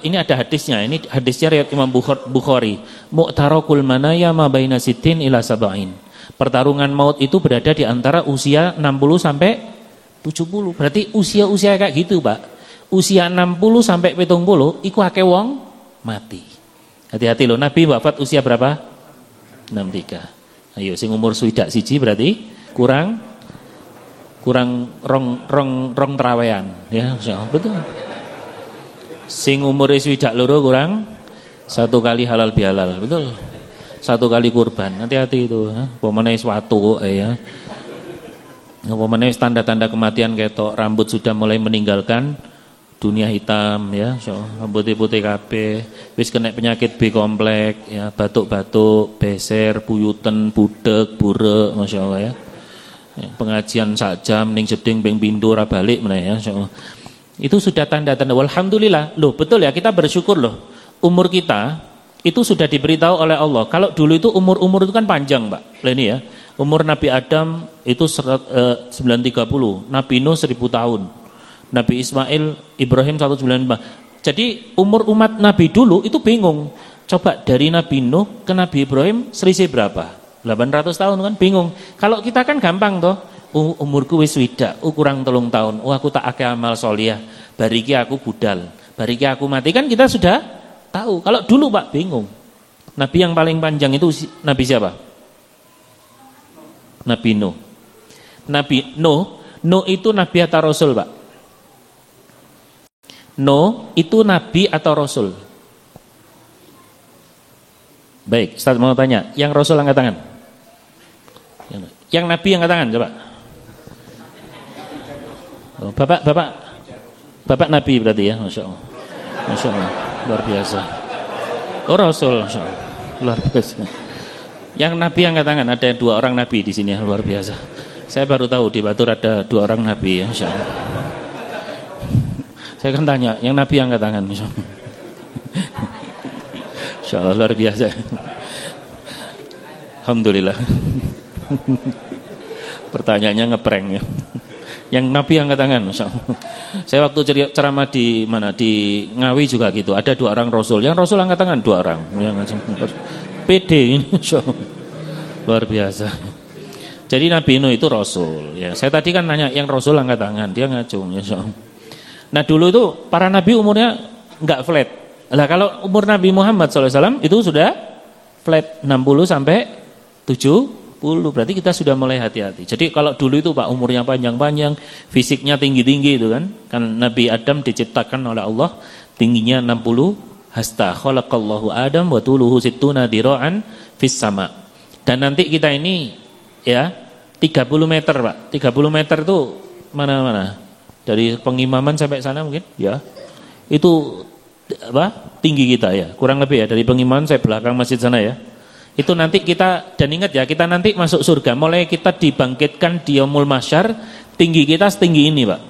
ini ada hadisnya, ini hadisnya riwayat Imam Bukhari. Mu'tarakul manaya ma baina sittin ila sab'in. Pertarungan maut itu berada di antara usia 60 sampai 70. Berarti usia-usia kayak gitu, Pak. Usia 60 sampai 70 iku akeh wong mati. Hati-hati loh, Nabi wafat usia berapa? 63. Ayo sing umur swidak siji berarti kurang rong trawean ya, betul. Sing umur swidak loro kurang 1 kali halal bihalal, betul. 1 kali kurban. Hati-hati itu, pomene suatu ya. Pomene tanda-tanda kematian ketok, rambut sudah mulai meninggalkan dunia hitam ya, rambut putih kabeh, wis kena penyakit B kompleks ya, batuk-batuk, beser, buyuten, budek, burek, masyaallah ya. Pengajian sak jam ning jeding ping pindho ora balik meneh ya, masyaallah. Itu sudah tanda-tanda. Alhamdulillah. Loh, betul ya, kita bersyukur loh. Umur kita itu sudah diberitahu oleh Allah. Kalau dulu itu umur itu kan panjang, Pak. Lah ini ya. Umur Nabi Adam itu 930, Nabi Nuh 1000 tahun. Nabi Ismail, Ibrahim 195. Jadi umur umat Nabi dulu itu bingung. Coba dari Nabi Nuh ke Nabi Ibrahim selisih berapa? 800 tahun kan bingung. Kalau kita kan gampang toh. Umurku wis swidak, kurang 3 tahun. Aku tak akeh amal solihah. Bariki aku budal. Bariki aku mati, kan kita sudah tahu. Kalau dulu Pak bingung. Nabi yang paling panjang itu Nabi siapa? Nabi Nuh. Nabi Nuh itu nabi atau rasul, Pak? Nuh itu nabi atau rasul? Baik, Ustaz mau tanya, yang rasul angkat tangan. Yang nabi angkat tangan, coba. Oh, Bapak nabi berarti ya, Masya Allah. Masya Allah, luar biasa. Oh rasul, Masya Allah, luar biasa. Yang nabi angkat tangan, ada 2 orang nabi di sini, luar biasa. Saya baru tahu di Batur ada 2 orang nabi ya, Masya Allah. Saya kan tanya, yang nabi angkat tangan, Masya Allah. Masya Allah, luar biasa. Alhamdulillah. Pertanyaannya ngeprank ya. Yang nabi angkat tangan, Masya Allah. Saya waktu ceramah di mana, di Ngawi juga gitu, ada 2 orang rasul. Yang rasul angkat tangan 2 orang. Yang PD ini, Masya Allah. Luar biasa. Jadi Nabi Nuh itu rasul ya. Saya tadi kan nanya yang rasul angkat tangan, dia ngacung ya, Masya Allah. Nah dulu itu para nabi umurnya enggak flat. Lah kalau umur Nabi Muhammad SAW itu sudah flat 60 sampai 70. Berarti kita sudah mulai hati-hati. Jadi kalau dulu itu Pak umurnya panjang-panjang, fisiknya tinggi-tinggi itu kan. Kan Nabi Adam diciptakan oleh Allah tingginya 60 hasta. Khalaqallahu Adam wa tuluhu sittuna dira'an fis sama. Dan nanti kita ini ya 30 meter Pak. 30 meter itu mana-mana. Dari pengimaman sampai sana mungkin ya. Itu apa? Tinggi kita ya. Kurang lebih ya dari pengimaman saya belakang masjid sana ya. Itu nanti kita, dan ingat ya, kita nanti masuk surga, mulai kita dibangkitkan di yaumul mahsyar, tinggi kita setinggi ini Pak,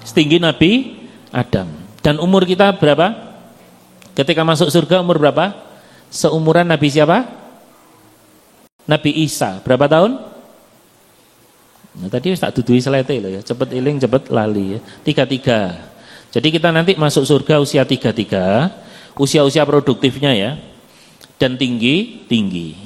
setinggi Nabi Adam. Dan umur kita berapa? Ketika masuk surga umur berapa? Seumuran Nabi siapa? Nabi Isa. Berapa tahun? Nah, tadi tak dudui selete loh ya, cepet iling cepet lali ya. 33. Jadi kita nanti masuk surga usia 33, usia-usia produktifnya ya. Dan tinggi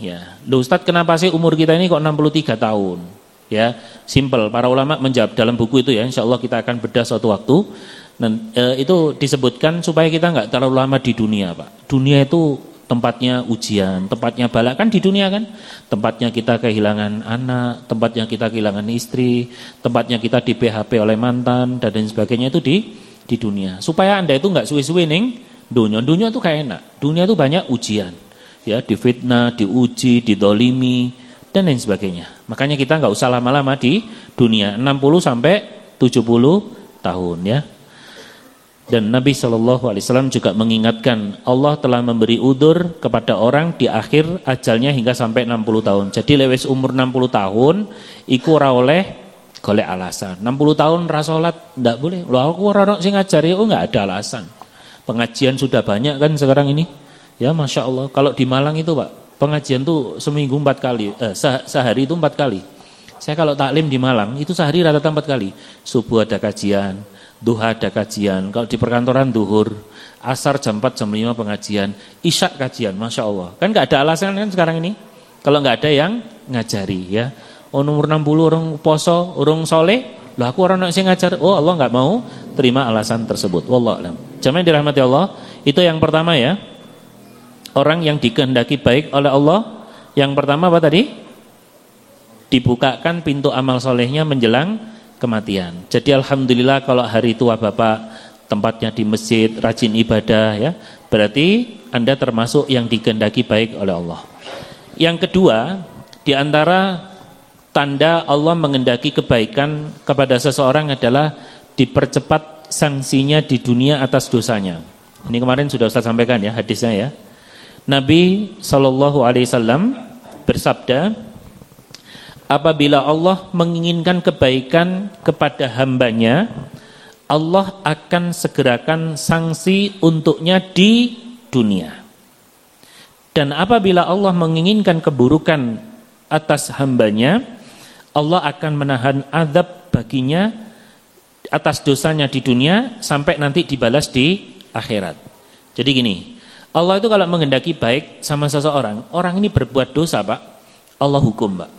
ya. Loh Ustaz, kenapa sih umur kita ini kok 63 tahun? Ya, simple. Para ulama menjawab dalam buku itu ya. Insyaallah kita akan bedah suatu waktu. Dan itu disebutkan supaya kita enggak terlalu lama di dunia, Pak. Dunia itu tempatnya ujian, tempatnya bala, kan di dunia kan. Tempatnya kita kehilangan anak, tempatnya kita kehilangan istri, tempatnya kita di PHP oleh mantan dan lain sebagainya itu di dunia. Supaya Anda itu enggak suwe-suwe ning dunia. Dunia itu kayak enak. Dunia itu banyak ujian. Ya, difitnah, diuji, didolimi dan lain sebagainya. Makanya kita nggak usah lama-lama di dunia, 60 sampai 70 tahun ya. Dan Nabi SAW juga mengingatkan Allah telah memberi udzur kepada orang di akhir ajalnya hingga sampai 60 tahun. Jadi lewes umur 60 tahun iku ora oleh golek alasan. 60 tahun ra salat ndak boleh. Lho aku ora ono sing ngajari, enggak ada alasan. Pengajian sudah banyak kan sekarang ini. Ya Masya Allah, kalau di Malang itu Pak, pengajian tuh seminggu 4 kali, sehari itu 4 kali. Saya kalau taklim di Malang, itu sehari rata-rata 4 kali. Subuh ada kajian, duha ada kajian, kalau di perkantoran duhur, asar jam 4, jam 5 pengajian, isya kajian, Masya Allah. Kan gak ada alasan kan sekarang ini, kalau gak ada yang ngajari ya. Oh nomor 60 orang poso, orang soleh, lah aku orang yang ngajar, oh Allah gak mau terima alasan tersebut. Wallahualam. Jamaah dirahmati Allah, itu yang pertama ya. Orang yang dikehendaki baik oleh Allah, yang pertama apa tadi? Dibukakan pintu amal solehnya menjelang kematian. Jadi alhamdulillah kalau hari tua Bapak tempatnya di masjid, rajin ibadah ya, berarti Anda termasuk yang dikehendaki baik oleh Allah. Yang kedua, di antara tanda Allah mengendaki kebaikan kepada seseorang adalah dipercepat sanksinya di dunia atas dosanya. Ini kemarin sudah Ustaz sampaikan ya hadisnya ya. Nabi SAW bersabda, apabila Allah menginginkan kebaikan kepada hambanya, Allah akan segerakan sanksi untuknya di dunia. Dan apabila Allah menginginkan keburukan atas hambanya, Allah akan menahan azab baginya atas dosanya di dunia sampai nanti dibalas di akhirat. Jadi gini, Allah itu kalau menghendaki baik sama seseorang, orang ini berbuat dosa Pak, Allah hukum Pak.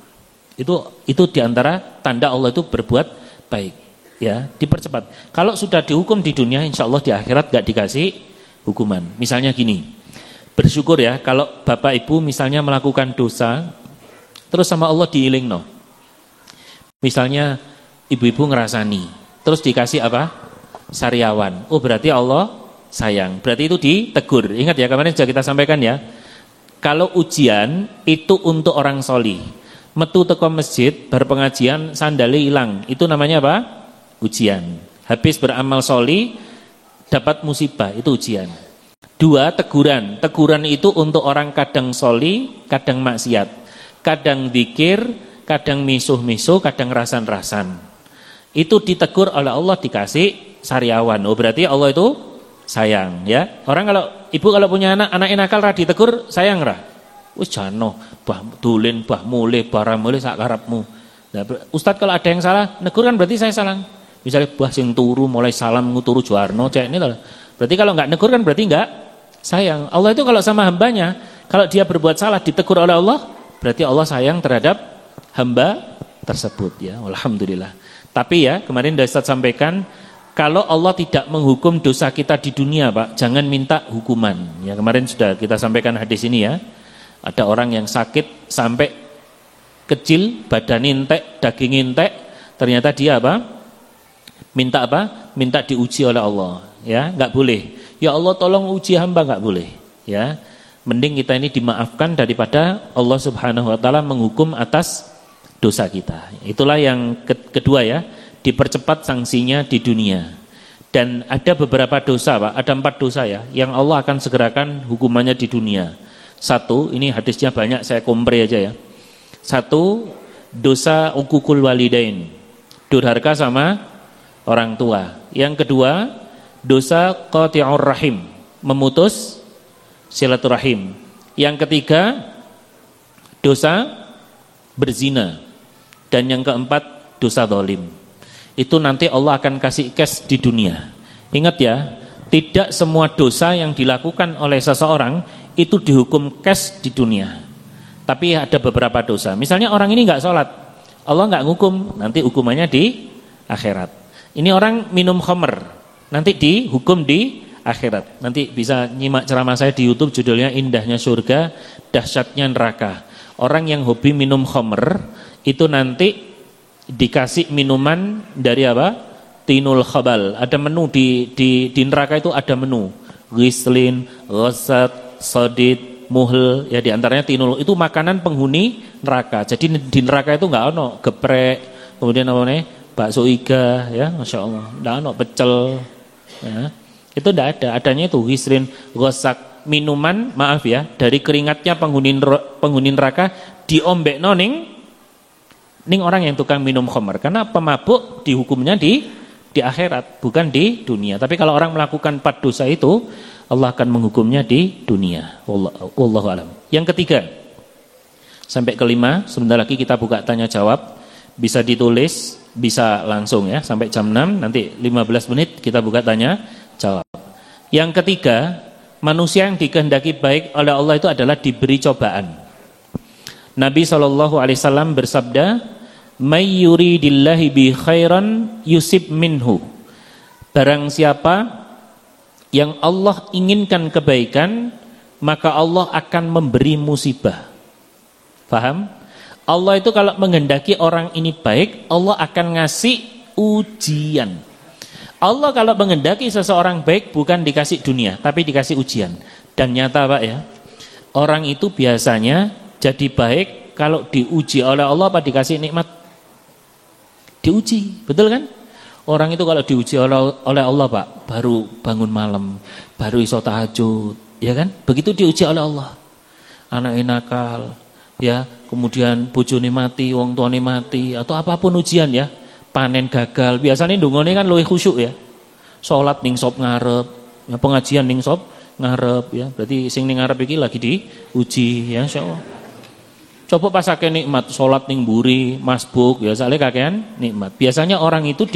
Itu diantara tanda Allah itu berbuat baik, ya dipercepat. Kalau sudah dihukum di dunia, insya Allah di akhirat gak dikasih hukuman. Misalnya gini, bersyukur ya kalau bapak ibu misalnya melakukan dosa, terus sama Allah diilingno. Misalnya ibu-ibu ngerasani, terus dikasih apa? Sariawan. Oh berarti Allah sayang, berarti itu ditegur. Ingat ya kemarin sudah kita sampaikan ya. Kalau ujian itu untuk orang soli, metu teko masjid berpengajian sandali hilang, itu namanya apa? Ujian. Habis beramal soli dapat musibah, itu ujian. 2, teguran. Teguran itu untuk orang kadang soli, kadang maksiat, kadang zikir, kadang misuh-misuh, kadang rasan-rasan. Itu ditegur oleh Allah, dikasih sariawan. Oh berarti Allah itu sayang ya. Orang ibu kalau punya anak nakal ra ditegur, sayang ra? Wis jano, bah dolen, bah mulih, barang mulih sak karepmu. Nah, Ustaz kalau ada yang salah, negur kan berarti saya salah. Misalnya bah sing turu mulai salam nguturu Juarno, cek ini loh. Berarti kalau enggak negur kan berarti enggak sayang. Allah itu kalau sama hambanya, kalau dia berbuat salah ditegur oleh Allah, berarti Allah sayang terhadap hamba tersebut ya. Alhamdulillah. Tapi ya, kemarin sudah Ustaz sampaikan, kalau Allah tidak menghukum dosa kita di dunia Pak, jangan minta hukuman. Ya kemarin sudah kita sampaikan hadis ini ya. Ada orang yang sakit sampai kecil, badan entek, daging entek, ternyata dia apa? Minta apa? Minta diuji oleh Allah. Ya, enggak boleh. Ya Allah tolong uji hamba, enggak boleh. Ya, mending kita ini dimaafkan daripada Allah Subhanahu Wa Taala menghukum atas dosa kita. Itulah yang kedua ya. Dipercepat sanksinya di dunia. Dan ada beberapa dosa Pak, ada 4 dosa ya, yang Allah akan segerakan hukumannya di dunia. 1, ini hadisnya banyak, saya kompre aja ya. 1, dosa uququl walidain, durhaka sama orang tua. Yang kedua, dosa qati'ur rahim, memutus silaturahim. Yang ketiga, dosa berzina. Dan yang keempat, dosa zalim. Itu nanti Allah akan kasih cash di dunia. Ingat ya, tidak semua dosa yang dilakukan oleh seseorang itu dihukum cash di dunia. Tapi ada beberapa dosa. Misalnya orang ini enggak sholat, Allah enggak ngukum, nanti hukumannya di akhirat. Ini orang minum khamr, nanti dihukum di akhirat. Nanti bisa nyimak ceramah saya di YouTube, judulnya Indahnya Surga, Dahsyatnya Neraka. Orang yang hobi minum khamr itu nanti dikasih minuman dari apa? Tinul khabal. Ada menu di neraka itu ada menu. Ghislin, ghasat, sadid, muhl, ya diantaranya tinul. Itu makanan penghuni neraka. Jadi di neraka itu enggak ono geprek, kemudian apa nih? Bakso iga, ya, Masya Allah. Enggak ono pecel. Ya. Itu enggak ada. Adanya itu ghislin, ghasat, minuman, maaf ya, dari keringatnya penghuni neraka diombekno ning orang yang tukang minum khamr, karena pemabuk dihukumnya di akhirat, bukan di dunia. Tapi kalau orang melakukan 4 dosa itu, Allah akan menghukumnya di dunia. Wallahu alam. Yang ketiga, sampai kelima, sebentar lagi kita buka tanya jawab. Bisa ditulis, bisa langsung ya, sampai jam 6, nanti 15 menit kita buka tanya jawab. Yang ketiga, manusia yang dikehendaki baik oleh Allah itu adalah diberi cobaan. Nabi SAW bersabda, "May yuridillahi bi khairan yusib minhu." Barang siapa yang Allah inginkan kebaikan, maka Allah akan memberi musibah. Paham? Allah itu kalau menghendaki orang ini baik, Allah akan ngasih ujian. Allah kalau menghendaki seseorang baik bukan dikasih dunia, tapi dikasih ujian. Dan nyata Pak ya, orang itu biasanya jadi baik kalau diuji oleh Allah apa dikasih nikmat? Diuji, betul kan? Orang itu kalau diuji oleh Allah Pak, baru bangun malam, baru iso tahajud, ya kan? Begitu diuji oleh Allah. Anak nakal, ya, kemudian bojone mati, wong tuane mati, atau apapun ujian ya, panen gagal. Biasanya ndongone kan luwih khusyuk ya. Salat ning sop ngarep, ya, pengajian ning sop ngarep ya. Berarti sing ning ngarep iki lagi diuji ya insyaallah. Coba pas akeh nikmat, salat ning mburi, masbuk ya sale kakean nikmat. Biasanya orang itu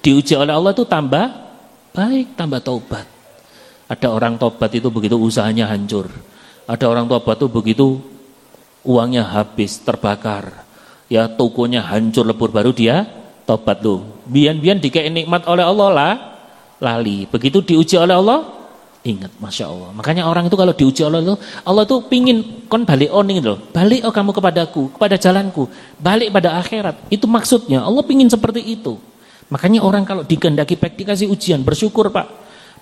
diuji oleh Allah itu tambah baik, tambah taubat. Ada orang taubat itu begitu usahanya hancur. Ada orang taubat itu begitu uangnya habis, terbakar, ya tokonya hancur lebur, baru dia tobat loh. Bian-bian dikei nikmat oleh Allah lah, lali. Begitu diuji oleh Allah, ingat, Masya Allah. Makanya orang itu kalau diuji oleh Allah tuh pingin kon balik oning loh, balik kamu kepadaku, kepada jalanku, balik pada akhirat. Itu maksudnya, Allah pingin seperti itu. Makanya orang kalau dikehendaki baik dikasih ujian, bersyukur Pak.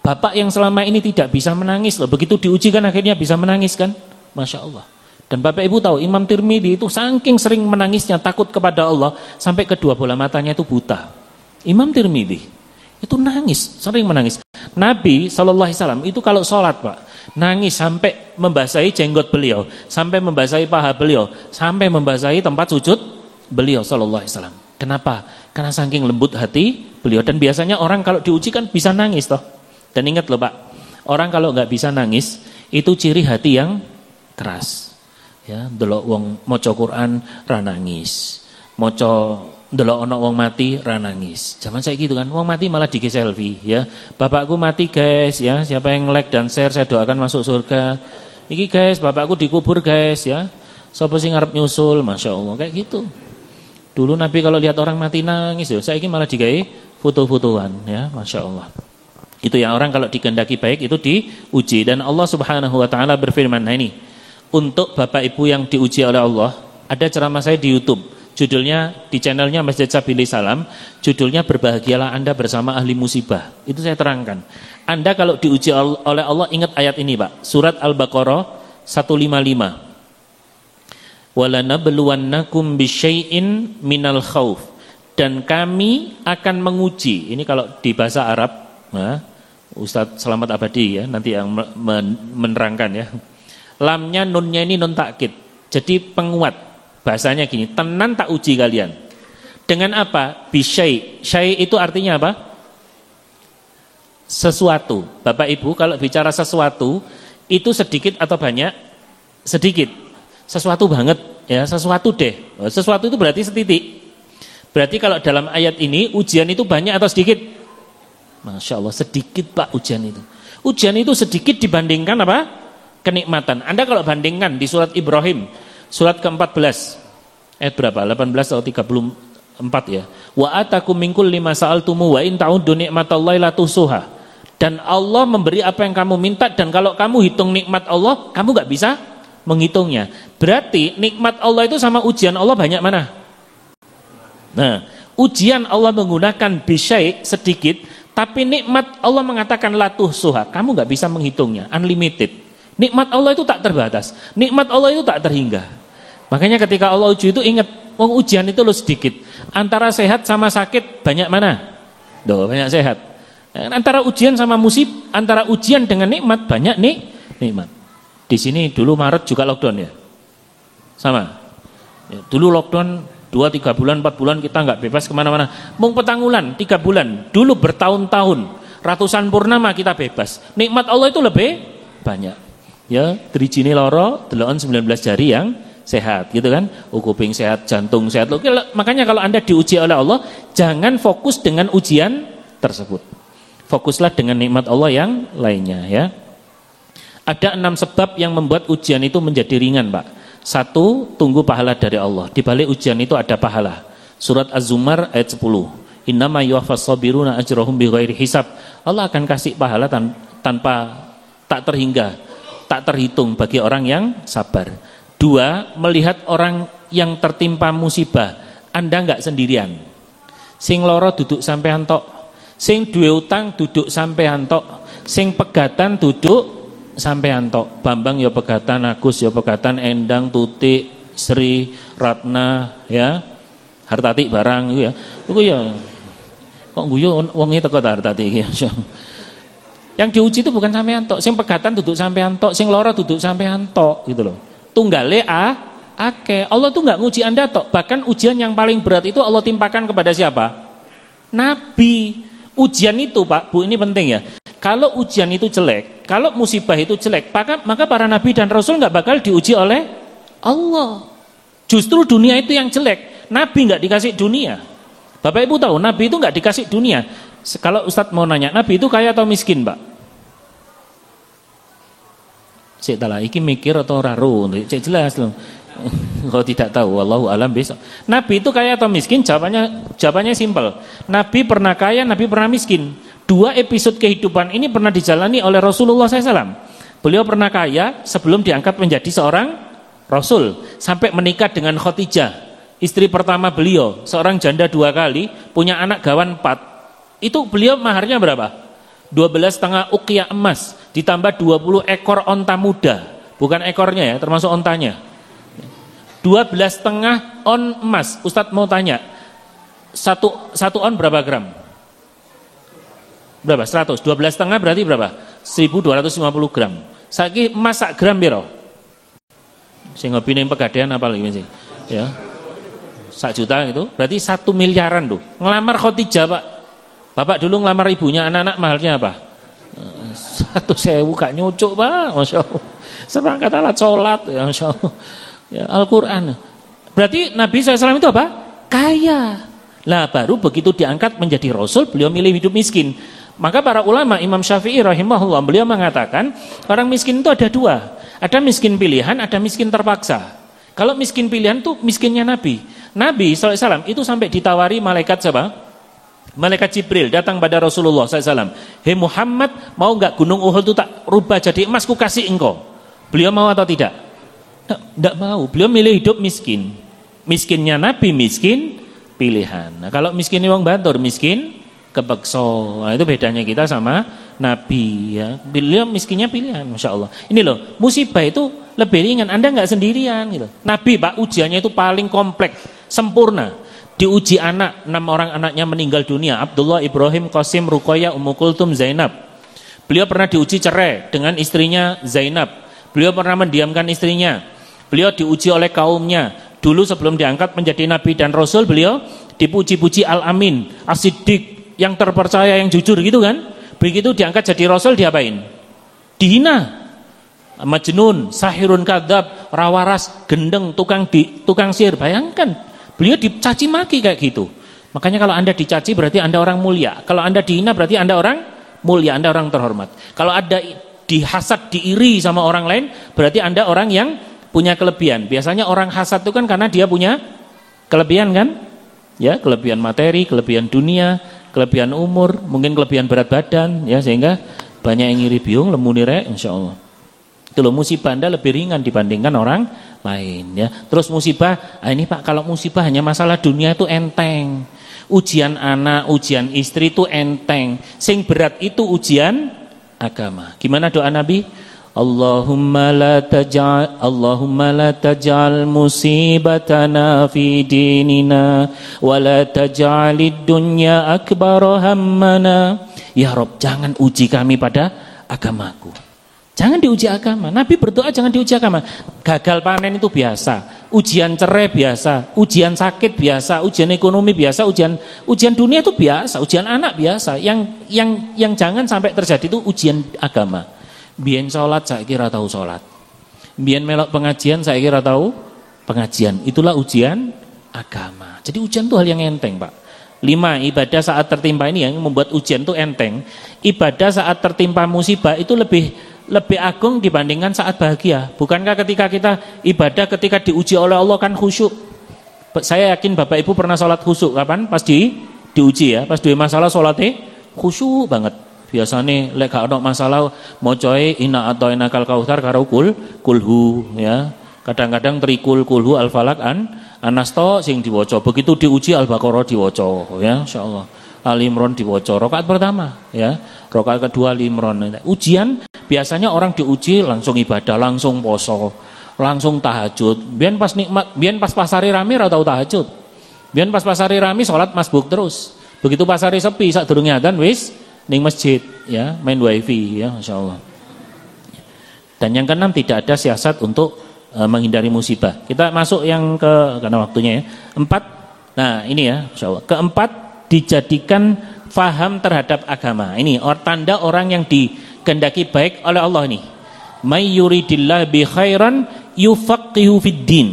Bapak yang selama ini tidak bisa menangis loh, begitu diuji kan akhirnya bisa menangis kan, Masya Allah. Dan Bapak Ibu tahu Imam Tirmidzi itu saking sering menangisnya takut kepada Allah sampai kedua bola matanya itu buta. Imam Tirmidzi itu nangis, sering menangis. Nabi SAW itu kalau sholat Pak, nangis sampai membasahi jenggot beliau, sampai membasahi paha beliau, sampai membasahi tempat sujud beliau SAW. Kenapa? Karena saking lembut hati beliau. Dan biasanya orang kalau diuji kan bisa nangis toh. Dan ingat loh Pak, orang kalau nggak bisa nangis itu ciri hati yang keras. Ya, delok wong maca Quran ra nangis. Maca delok ana wong mati ra nangis. Zaman saya gitu kan, wong mati malah dike selfie ya. Bapakku mati guys ya, siapa yang like dan share saya doakan masuk surga. Iki guys, bapakku dikubur guys ya. Sapa sing ngarep nyusul, Masya Allah kayak gitu. Dulu Nabi kalau lihat orang mati nangis ya, saiki malah digawe foto-fotoan ya, Masya Allah. Itu yang orang kalau dikehendaki baik itu diuji. Dan Allah Subhanahu wa taala berfirman, nah ini untuk Bapak Ibu yang diuji oleh Allah, ada ceramah saya di YouTube. Judulnya di channelnya Masjid Sabilis Salam, judulnya Berbahagialah Anda Bersama Ahli Musibah. Itu saya terangkan. Anda kalau diuji oleh Allah ingat ayat ini Pak. Surat Al-Baqarah 155. Walanabluwannakum bisyai'in minal khauf. Dan kami akan menguji. Ini kalau di bahasa Arab, nah, Ustadz Selamat Abadi ya, nanti yang menerangkan ya. Lamnya nunnya ini nun takkid. Jadi penguat. Bahasanya gini, tenan tak uji kalian. Dengan apa? Bisyai. Syai itu artinya apa? Sesuatu. Bapak Ibu kalau bicara sesuatu itu sedikit atau banyak? Sedikit. Sesuatu banget ya, sesuatu deh. Sesuatu itu berarti setitik. Berarti kalau dalam ayat ini ujian itu banyak atau sedikit? Masya Allah sedikit Pak ujian itu. Ujian itu sedikit dibandingkan apa? Kenikmatan. Anda kalau bandingkan di surat Ibrahim, surat ke-14, ayat berapa? 18 atau 34 ya. Wa atakum min kulli ma sa'altumu wa in ta'uddu ni'matallahi la tuhsuha. Dan Allah memberi apa yang kamu minta, dan kalau kamu hitung nikmat Allah, kamu enggak bisa menghitungnya. Berarti nikmat Allah itu sama ujian Allah banyak mana? Nah, ujian Allah menggunakan bisyai sedikit, tapi nikmat Allah mengatakan la tuhsuha. Kamu enggak bisa menghitungnya, unlimited. Nikmat Allah itu tak terbatas. Nikmat Allah itu tak terhingga. Makanya ketika Allah uji itu ingat, ujian itu lo sedikit. Antara sehat sama sakit banyak mana? Banyak sehat. Antara ujian sama antara ujian dengan nikmat banyak nikmat. Di sini dulu Maret juga lockdown ya. Sama. Ya, dulu lockdown 2-3 bulan, 4 bulan kita nggak bebas kemana-mana. Mau petanggulan 3 bulan. Dulu bertahun-tahun. ratusan purnama kita bebas. Nikmat Allah itu lebih banyak. Ya, drijine loro, deloken 19 jari yang sehat, gitu kan? Kuping sehat, jantung sehat. Makanya kalau Anda diuji oleh Allah, jangan fokus dengan ujian tersebut. Fokuslah dengan nikmat Allah yang lainnya, ya. Ada 6 sebab yang membuat ujian itu menjadi ringan, Pak. 1, tunggu pahala dari Allah. Di balik ujian itu ada pahala. Surat Az-Zumar ayat 10. Innama yuwaffas sabiruna ajrahum bighairi hisab. Allah akan kasih pahala tanpa tak terhingga, tak terhitung bagi orang yang sabar. 2, melihat orang yang tertimpa musibah. Anda enggak sendirian. Sing loro duduk sampean tok. Sing duwe utang duduk sampean tok. Sing pegatan duduk sampean tok. Bambang ya pegatan, Agus ya pegatan, Endang, Tutik, Sri, Ratna, ya. Hartati barang itu ya. Iku ya kok guyu wonge teko ta Hartati iki. Yang diuji itu bukan sampean tok, sing pegatan duduk sampean tok, sing lara duduk sampean tok gitu loh. Tunggale akeh. Allah tuh enggak nguji Anda tok, bahkan ujian yang paling berat itu Allah timpakan kepada siapa? Nabi. Ujian itu, Pak, Bu, ini penting ya. Kalau ujian itu jelek, kalau musibah itu jelek, maka para nabi dan rasul nggak bakal diuji oleh Allah. Justru dunia itu yang jelek. Nabi nggak dikasih dunia. Bapak Ibu tahu, nabi itu nggak dikasih dunia. Kalau Ustadz mau nanya, nabi itu kaya atau miskin, Pak? Cek talah, iki mikir atau raru? Cek jelas loh. Kalau tidak tahu, wallahu alam besok. Nabi itu kaya atau miskin? Jawabannya simpel. Nabi pernah kaya, nabi pernah miskin. 2 episode kehidupan ini pernah dijalani oleh Rasulullah SAW. Beliau pernah kaya sebelum diangkat menjadi seorang Rasul. Sampai menikah dengan Khadijah, istri pertama beliau. Seorang janda 2 kali, punya anak gawan 4. Itu beliau maharnya berapa? 12,5 uqiyah emas. Ditambah 20 ekor onta muda. Bukan ekornya ya, termasuk ontanya. 12,5 on emas. Ustadz mau tanya, satu on berapa gram? Berapa? 100. 12,5 berarti berapa? 1.250 gram. Saiki emas sak gram piro? Sing ngopi ning Pegadaian apa lagi sih? Ya. 1 juta gitu. Berarti 1 miliaran tuh. Ngelamar Khadijah, Pak. Bapak dulu ngelamar ibunya, anak-anak mahalnya apa? 1.000 gak nyucuk, Pak. Masyaallah. Seperangkat alat sholat, ya masyaallah. Ya, Al-Quran. Berarti Nabi SAW itu apa? Kaya. Lah baru begitu diangkat menjadi Rasul, beliau milih hidup miskin. Maka para ulama, Imam Syafi'i rahimahullah, beliau mengatakan orang miskin itu ada 2. Ada miskin pilihan, ada miskin terpaksa. Kalau miskin pilihan itu miskinnya Nabi. Nabi SAW itu sampai ditawari malaikat siapa? Malaikat Jibril datang pada Rasulullah SAW. Hei Muhammad, mau enggak gunung Uhud itu tak rubah jadi emas, ku kasih engkau. Beliau mau atau tidak? Tidak mau. Beliau milih hidup miskin. Miskinnya Nabi miskin pilihan. Nah, kalau miskin wong bantur, miskin kepeksa. Nah, itu bedanya kita sama Nabi ya. Beliau miskinnya pilihan, Masya Allah. Ini loh, musibah itu lebih ringan. Anda nggak sendirian gitu. Nabi, Pak, ujiannya itu paling kompleks, sempurna. Diuji anak, 6 orang anaknya meninggal dunia. Abdullah, Ibrahim, Qasim, Ruqayyah, Ummu Kulthum, Zainab. Beliau pernah diuji cerai dengan istrinya Zainab. Beliau pernah mendiamkan istrinya. Beliau diuji oleh kaumnya. Dulu sebelum diangkat menjadi Nabi dan Rasul, beliau dipuji-puji Al-Amin, As-Siddiq, yang terpercaya, yang jujur gitu kan. Begitu diangkat jadi Rasul, diapain? Dihina. Majnun, sahirun kadzab, rawaras, gendeng, tukang sihir. Bayangkan, beliau dicaci maki kayak gitu. Makanya kalau Anda dicaci berarti Anda orang mulia. Kalau Anda dihina berarti Anda orang mulia, Anda orang terhormat. Kalau Anda dihasad, diiri sama orang lain, berarti Anda orang yang punya kelebihan. Biasanya orang hasad itu kan karena dia punya kelebihan kan? Ya, kelebihan materi, kelebihan dunia, kelebihan umur, mungkin kelebihan berat badan, ya, sehingga banyak yang ngiri biung, lemu nirek, insyaallah. Itu loh, musibah Anda lebih ringan dibandingkan orang lain ya. Terus musibah, ini Pak, kalau musibah hanya masalah dunia itu enteng. Ujian anak, ujian istri itu enteng. Sing berat itu ujian agama. Gimana doa Nabi? Allahumma la taj'al musibatana fi dinina wa la taj'alid dunya akbar hammana. Ya Rabb, jangan uji kami pada agamaku. Jangan diuji agama. Nabi berdoa jangan diuji agama. Gagal panen itu biasa, ujian cerai biasa, ujian sakit biasa, ujian ekonomi biasa, ujian dunia itu biasa, ujian anak biasa. Yang jangan sampai terjadi itu ujian agama. Biyen salat saya kira tahu salat. Biyen melok pengajian saya kira tahu pengajian. Itulah ujian agama. Jadi ujian itu hal yang enteng, Pak. 5. Ibadah saat tertimpa ini yang membuat ujian itu enteng. Ibadah saat tertimpa musibah itu lebih agung dibandingkan saat bahagia. Bukankah ketika kita ibadah ketika diuji oleh Allah kan khusyuk? Saya yakin Bapak Ibu pernah sholat khusyuk kapan? Pas diuji ya, pas duwe masalah sholatnya khusyuk banget. Biasanya lek gak ono masalah mocoe inna atau inakal kautsar karo kulhu ya. Kadang-kadang trikul kulhu al-falak anasto sing diwaca. Begitu diuji Al-Baqarah diwaca ya, insyaallah. Ali Imran diwaca rakaat pertama ya. Rakaat kedua Ali Imran. Ujian biasanya orang diuji langsung ibadah, langsung poso, langsung tahajud. Biyen pas nikmat, biyen pas pasare rame ora tau tahajud. Biyen pas pasare rame salat masbuk terus. Begitu pasare sepi sak durunge adzan wis ning masjid ya, main wifi ya, insyaallah. Dan yang keenam tidak ada siasat untuk menghindari musibah. Kita masuk yang karena waktunya ya. 4. Nah, ini ya, insyaallah. Keempat, dijadikan faham terhadap agama. Ini tanda orang yang dikehendaki baik oleh Allah nih. May yuridillah bi khairan yufaqihu fid din.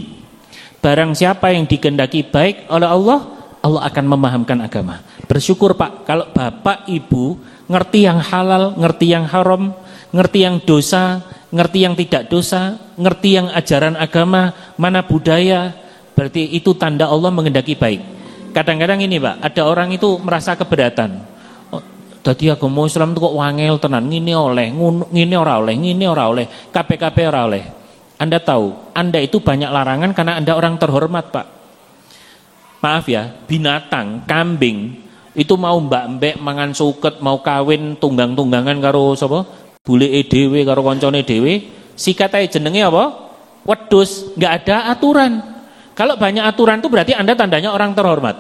Barang siapa yang dikehendaki baik oleh Allah, Allah akan memahamkan agama. Bersyukur Pak kalau Bapak Ibu ngerti yang halal, ngerti yang haram, ngerti yang dosa, ngerti yang tidak dosa, ngerti yang ajaran agama, mana budaya. Berarti itu tanda Allah menghendaki baik. Kadang-kadang ini Pak, ada orang itu merasa keberatan. Oh, dadi agama Islam itu kok wangel tenan, ngene oleh, ngene ora oleh, ngene ora oleh, KPKP ora oleh. Anda tahu, Anda itu banyak larangan karena Anda orang terhormat, Pak. Maaf ya, binatang, kambing itu mau mbak-mbek mangan suket, mau kawin tunggang-tunggangan karo sapa? Buleke dhewe karo koncone dhewe, sikat ae jenenge apa? Wedhus, enggak ada aturan. Kalau banyak aturan itu berarti Anda tandanya orang terhormat.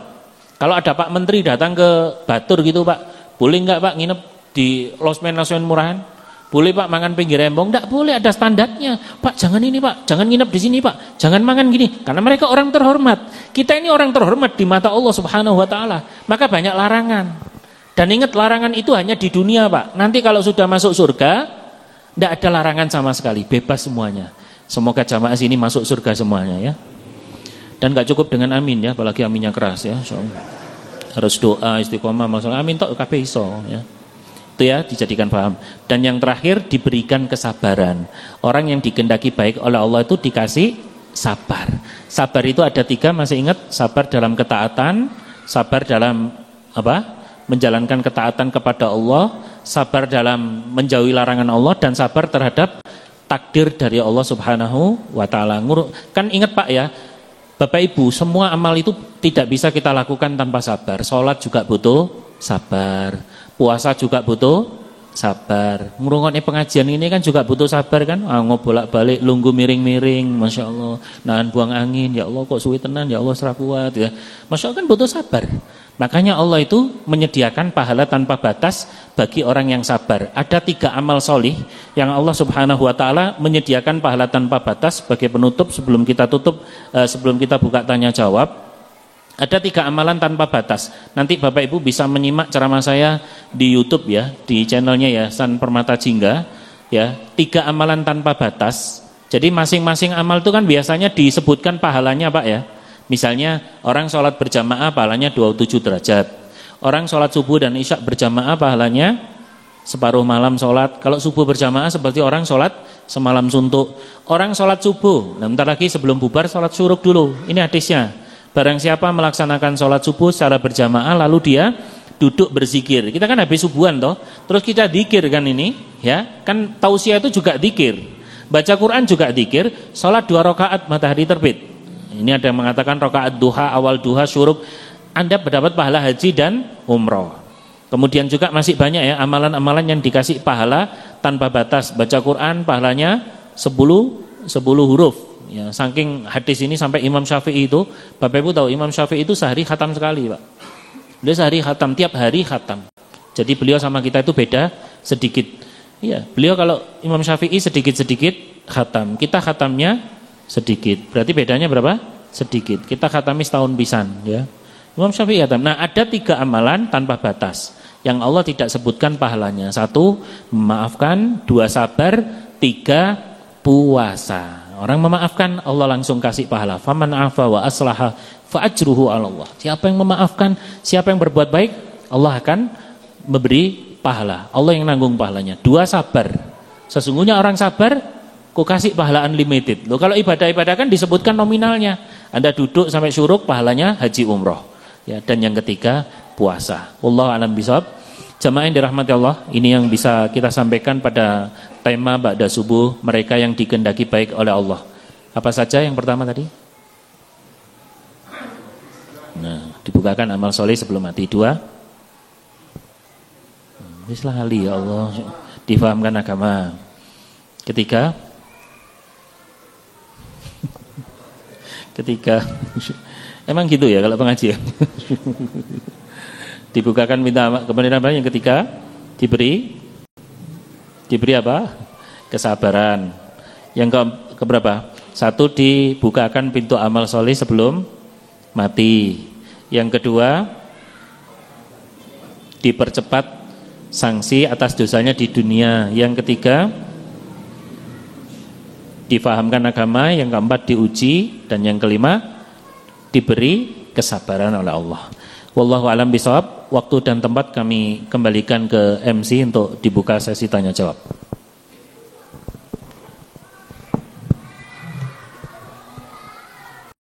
Kalau ada Pak Menteri datang ke Batur gitu Pak, boleh enggak Pak nginep di losmen murahan? Boleh Pak mangan pinggir embong? Enggak boleh, ada standarnya. Pak jangan ini Pak, jangan nginep di sini Pak, jangan mangan gini. Karena mereka orang terhormat. Kita ini orang terhormat di mata Allah Subhanahu Wa Taala. Maka banyak larangan. Dan ingat larangan itu hanya di dunia Pak. Nanti kalau sudah masuk surga, enggak ada larangan sama sekali, bebas semuanya. Semoga jamaah sini masuk surga semuanya ya. Dan gak cukup dengan amin ya, apalagi aminnya keras ya. Harus doa istiqomah masalah amin tok kabeh iso ya. Itu ya dijadikan paham. Dan yang terakhir diberikan kesabaran. Orang yang dikehendaki baik oleh Allah itu dikasih sabar. Sabar itu ada 3, masih ingat? Sabar dalam ketaatan, sabar dalam apa? Menjalankan ketaatan kepada Allah, sabar dalam menjauhi larangan Allah, dan sabar terhadap takdir dari Allah Subhanahu wa taala. Kan ingat Pak ya, Bapak Ibu, semua amal itu tidak bisa kita lakukan tanpa sabar. Sholat juga butuh sabar, puasa juga butuh sabar. Ngrungokne pengajian ini kan juga butuh sabar kan? Ngobolak-balik, lungguh miring-miring, Masya Allah. Nahan buang angin, ya Allah kok suwi tenan, ya Allah serah kuat ya. Masya Allah kan butuh sabar. Makanya Allah itu menyediakan pahala tanpa batas bagi orang yang sabar. Ada 3 amal solih yang Allah Subhanahu Wa Taala menyediakan pahala tanpa batas sebagai penutup sebelum kita tutup, sebelum kita buka tanya jawab. Ada 3 amalan tanpa batas. Nanti Bapak Ibu bisa menyimak ceramah saya di YouTube ya, di channelnya ya San Permata Jingga ya. 3 amalan tanpa batas. Jadi masing-masing amal itu kan biasanya disebutkan pahalanya Pak ya. Misalnya orang sholat berjamaah pahalanya 27 derajat. Orang sholat subuh dan isya berjamaah pahalanya separuh malam sholat. Kalau subuh berjamaah seperti orang sholat semalam suntuk. Orang sholat subuh, nah bentar lagi sebelum bubar sholat syuruk dulu. Ini hadisnya. Barang siapa melaksanakan sholat subuh secara berjamaah lalu dia duduk berzikir. Kita kan habis subuhan toh, terus kita zikir kan ini, ya kan tausiah itu juga zikir. Baca Quran juga zikir. Sholat 2 rakaat matahari terbit. Ini ada yang mengatakan rakaat duha, awal duha, syuruk. Anda mendapat pahala haji dan umroh. Kemudian juga masih banyak ya amalan-amalan yang dikasih pahala tanpa batas. Baca Quran pahalanya 10 huruf. Ya, saking hadis ini sampai Imam Syafi'i itu, Bapak Ibu tahu Imam Syafi'i itu sehari khatam sekali, Pak. Dia sehari khatam, tiap hari khatam. Jadi beliau sama kita itu beda sedikit. Iya, beliau kalau Imam Syafi'i sedikit-sedikit khatam, kita khatamnya sedikit. Berarti bedanya berapa? Sedikit. Kita khatami setahun pisan, ya. Imam Syafi'i khatam. Nah, ada 3 amalan tanpa batas yang Allah tidak sebutkan pahalanya. 1, memaafkan, 2, sabar, 3, puasa. Orang memaafkan, Allah langsung kasih pahala. Faman afa wa aslaha fa ajruhu 'ala Allah. Siapa yang memaafkan, siapa yang berbuat baik, Allah akan memberi pahala. Allah yang nanggung pahalanya. 2, sabar. Sesungguhnya orang sabar, ku kasih pahala unlimited. Loh, kalau ibadah-ibadah kan disebutkan nominalnya. Anda duduk sampai syuruk, pahalanya haji umroh. Ya, dan yang ketiga, puasa. Wallahu a'lam bishawab. Jamaah yang dirahmati Allah, ini yang bisa kita sampaikan pada tema ba'da subuh, mereka yang dikehendaki baik oleh Allah. Apa saja yang pertama tadi? Nah, dibukakan amal soleh sebelum mati. 2, Bislah hali ya Allah, difahamkan agama. Ketiga, emang gitu ya kalau pengajian. Dibukakan minta kebenaran. Yang ketiga, diberi apa? Kesabaran. Yang keberapa? 1, dibukakan pintu amal soleh sebelum mati. Yang kedua, dipercepat sanksi atas dosanya di dunia. Yang ketiga, difahamkan agama. Yang keempat, diuji. Dan yang kelima, diberi kesabaran oleh Allah. Wallahu a'lam bishawab. Waktu dan tempat kami kembalikan ke MC untuk dibuka sesi tanya jawab.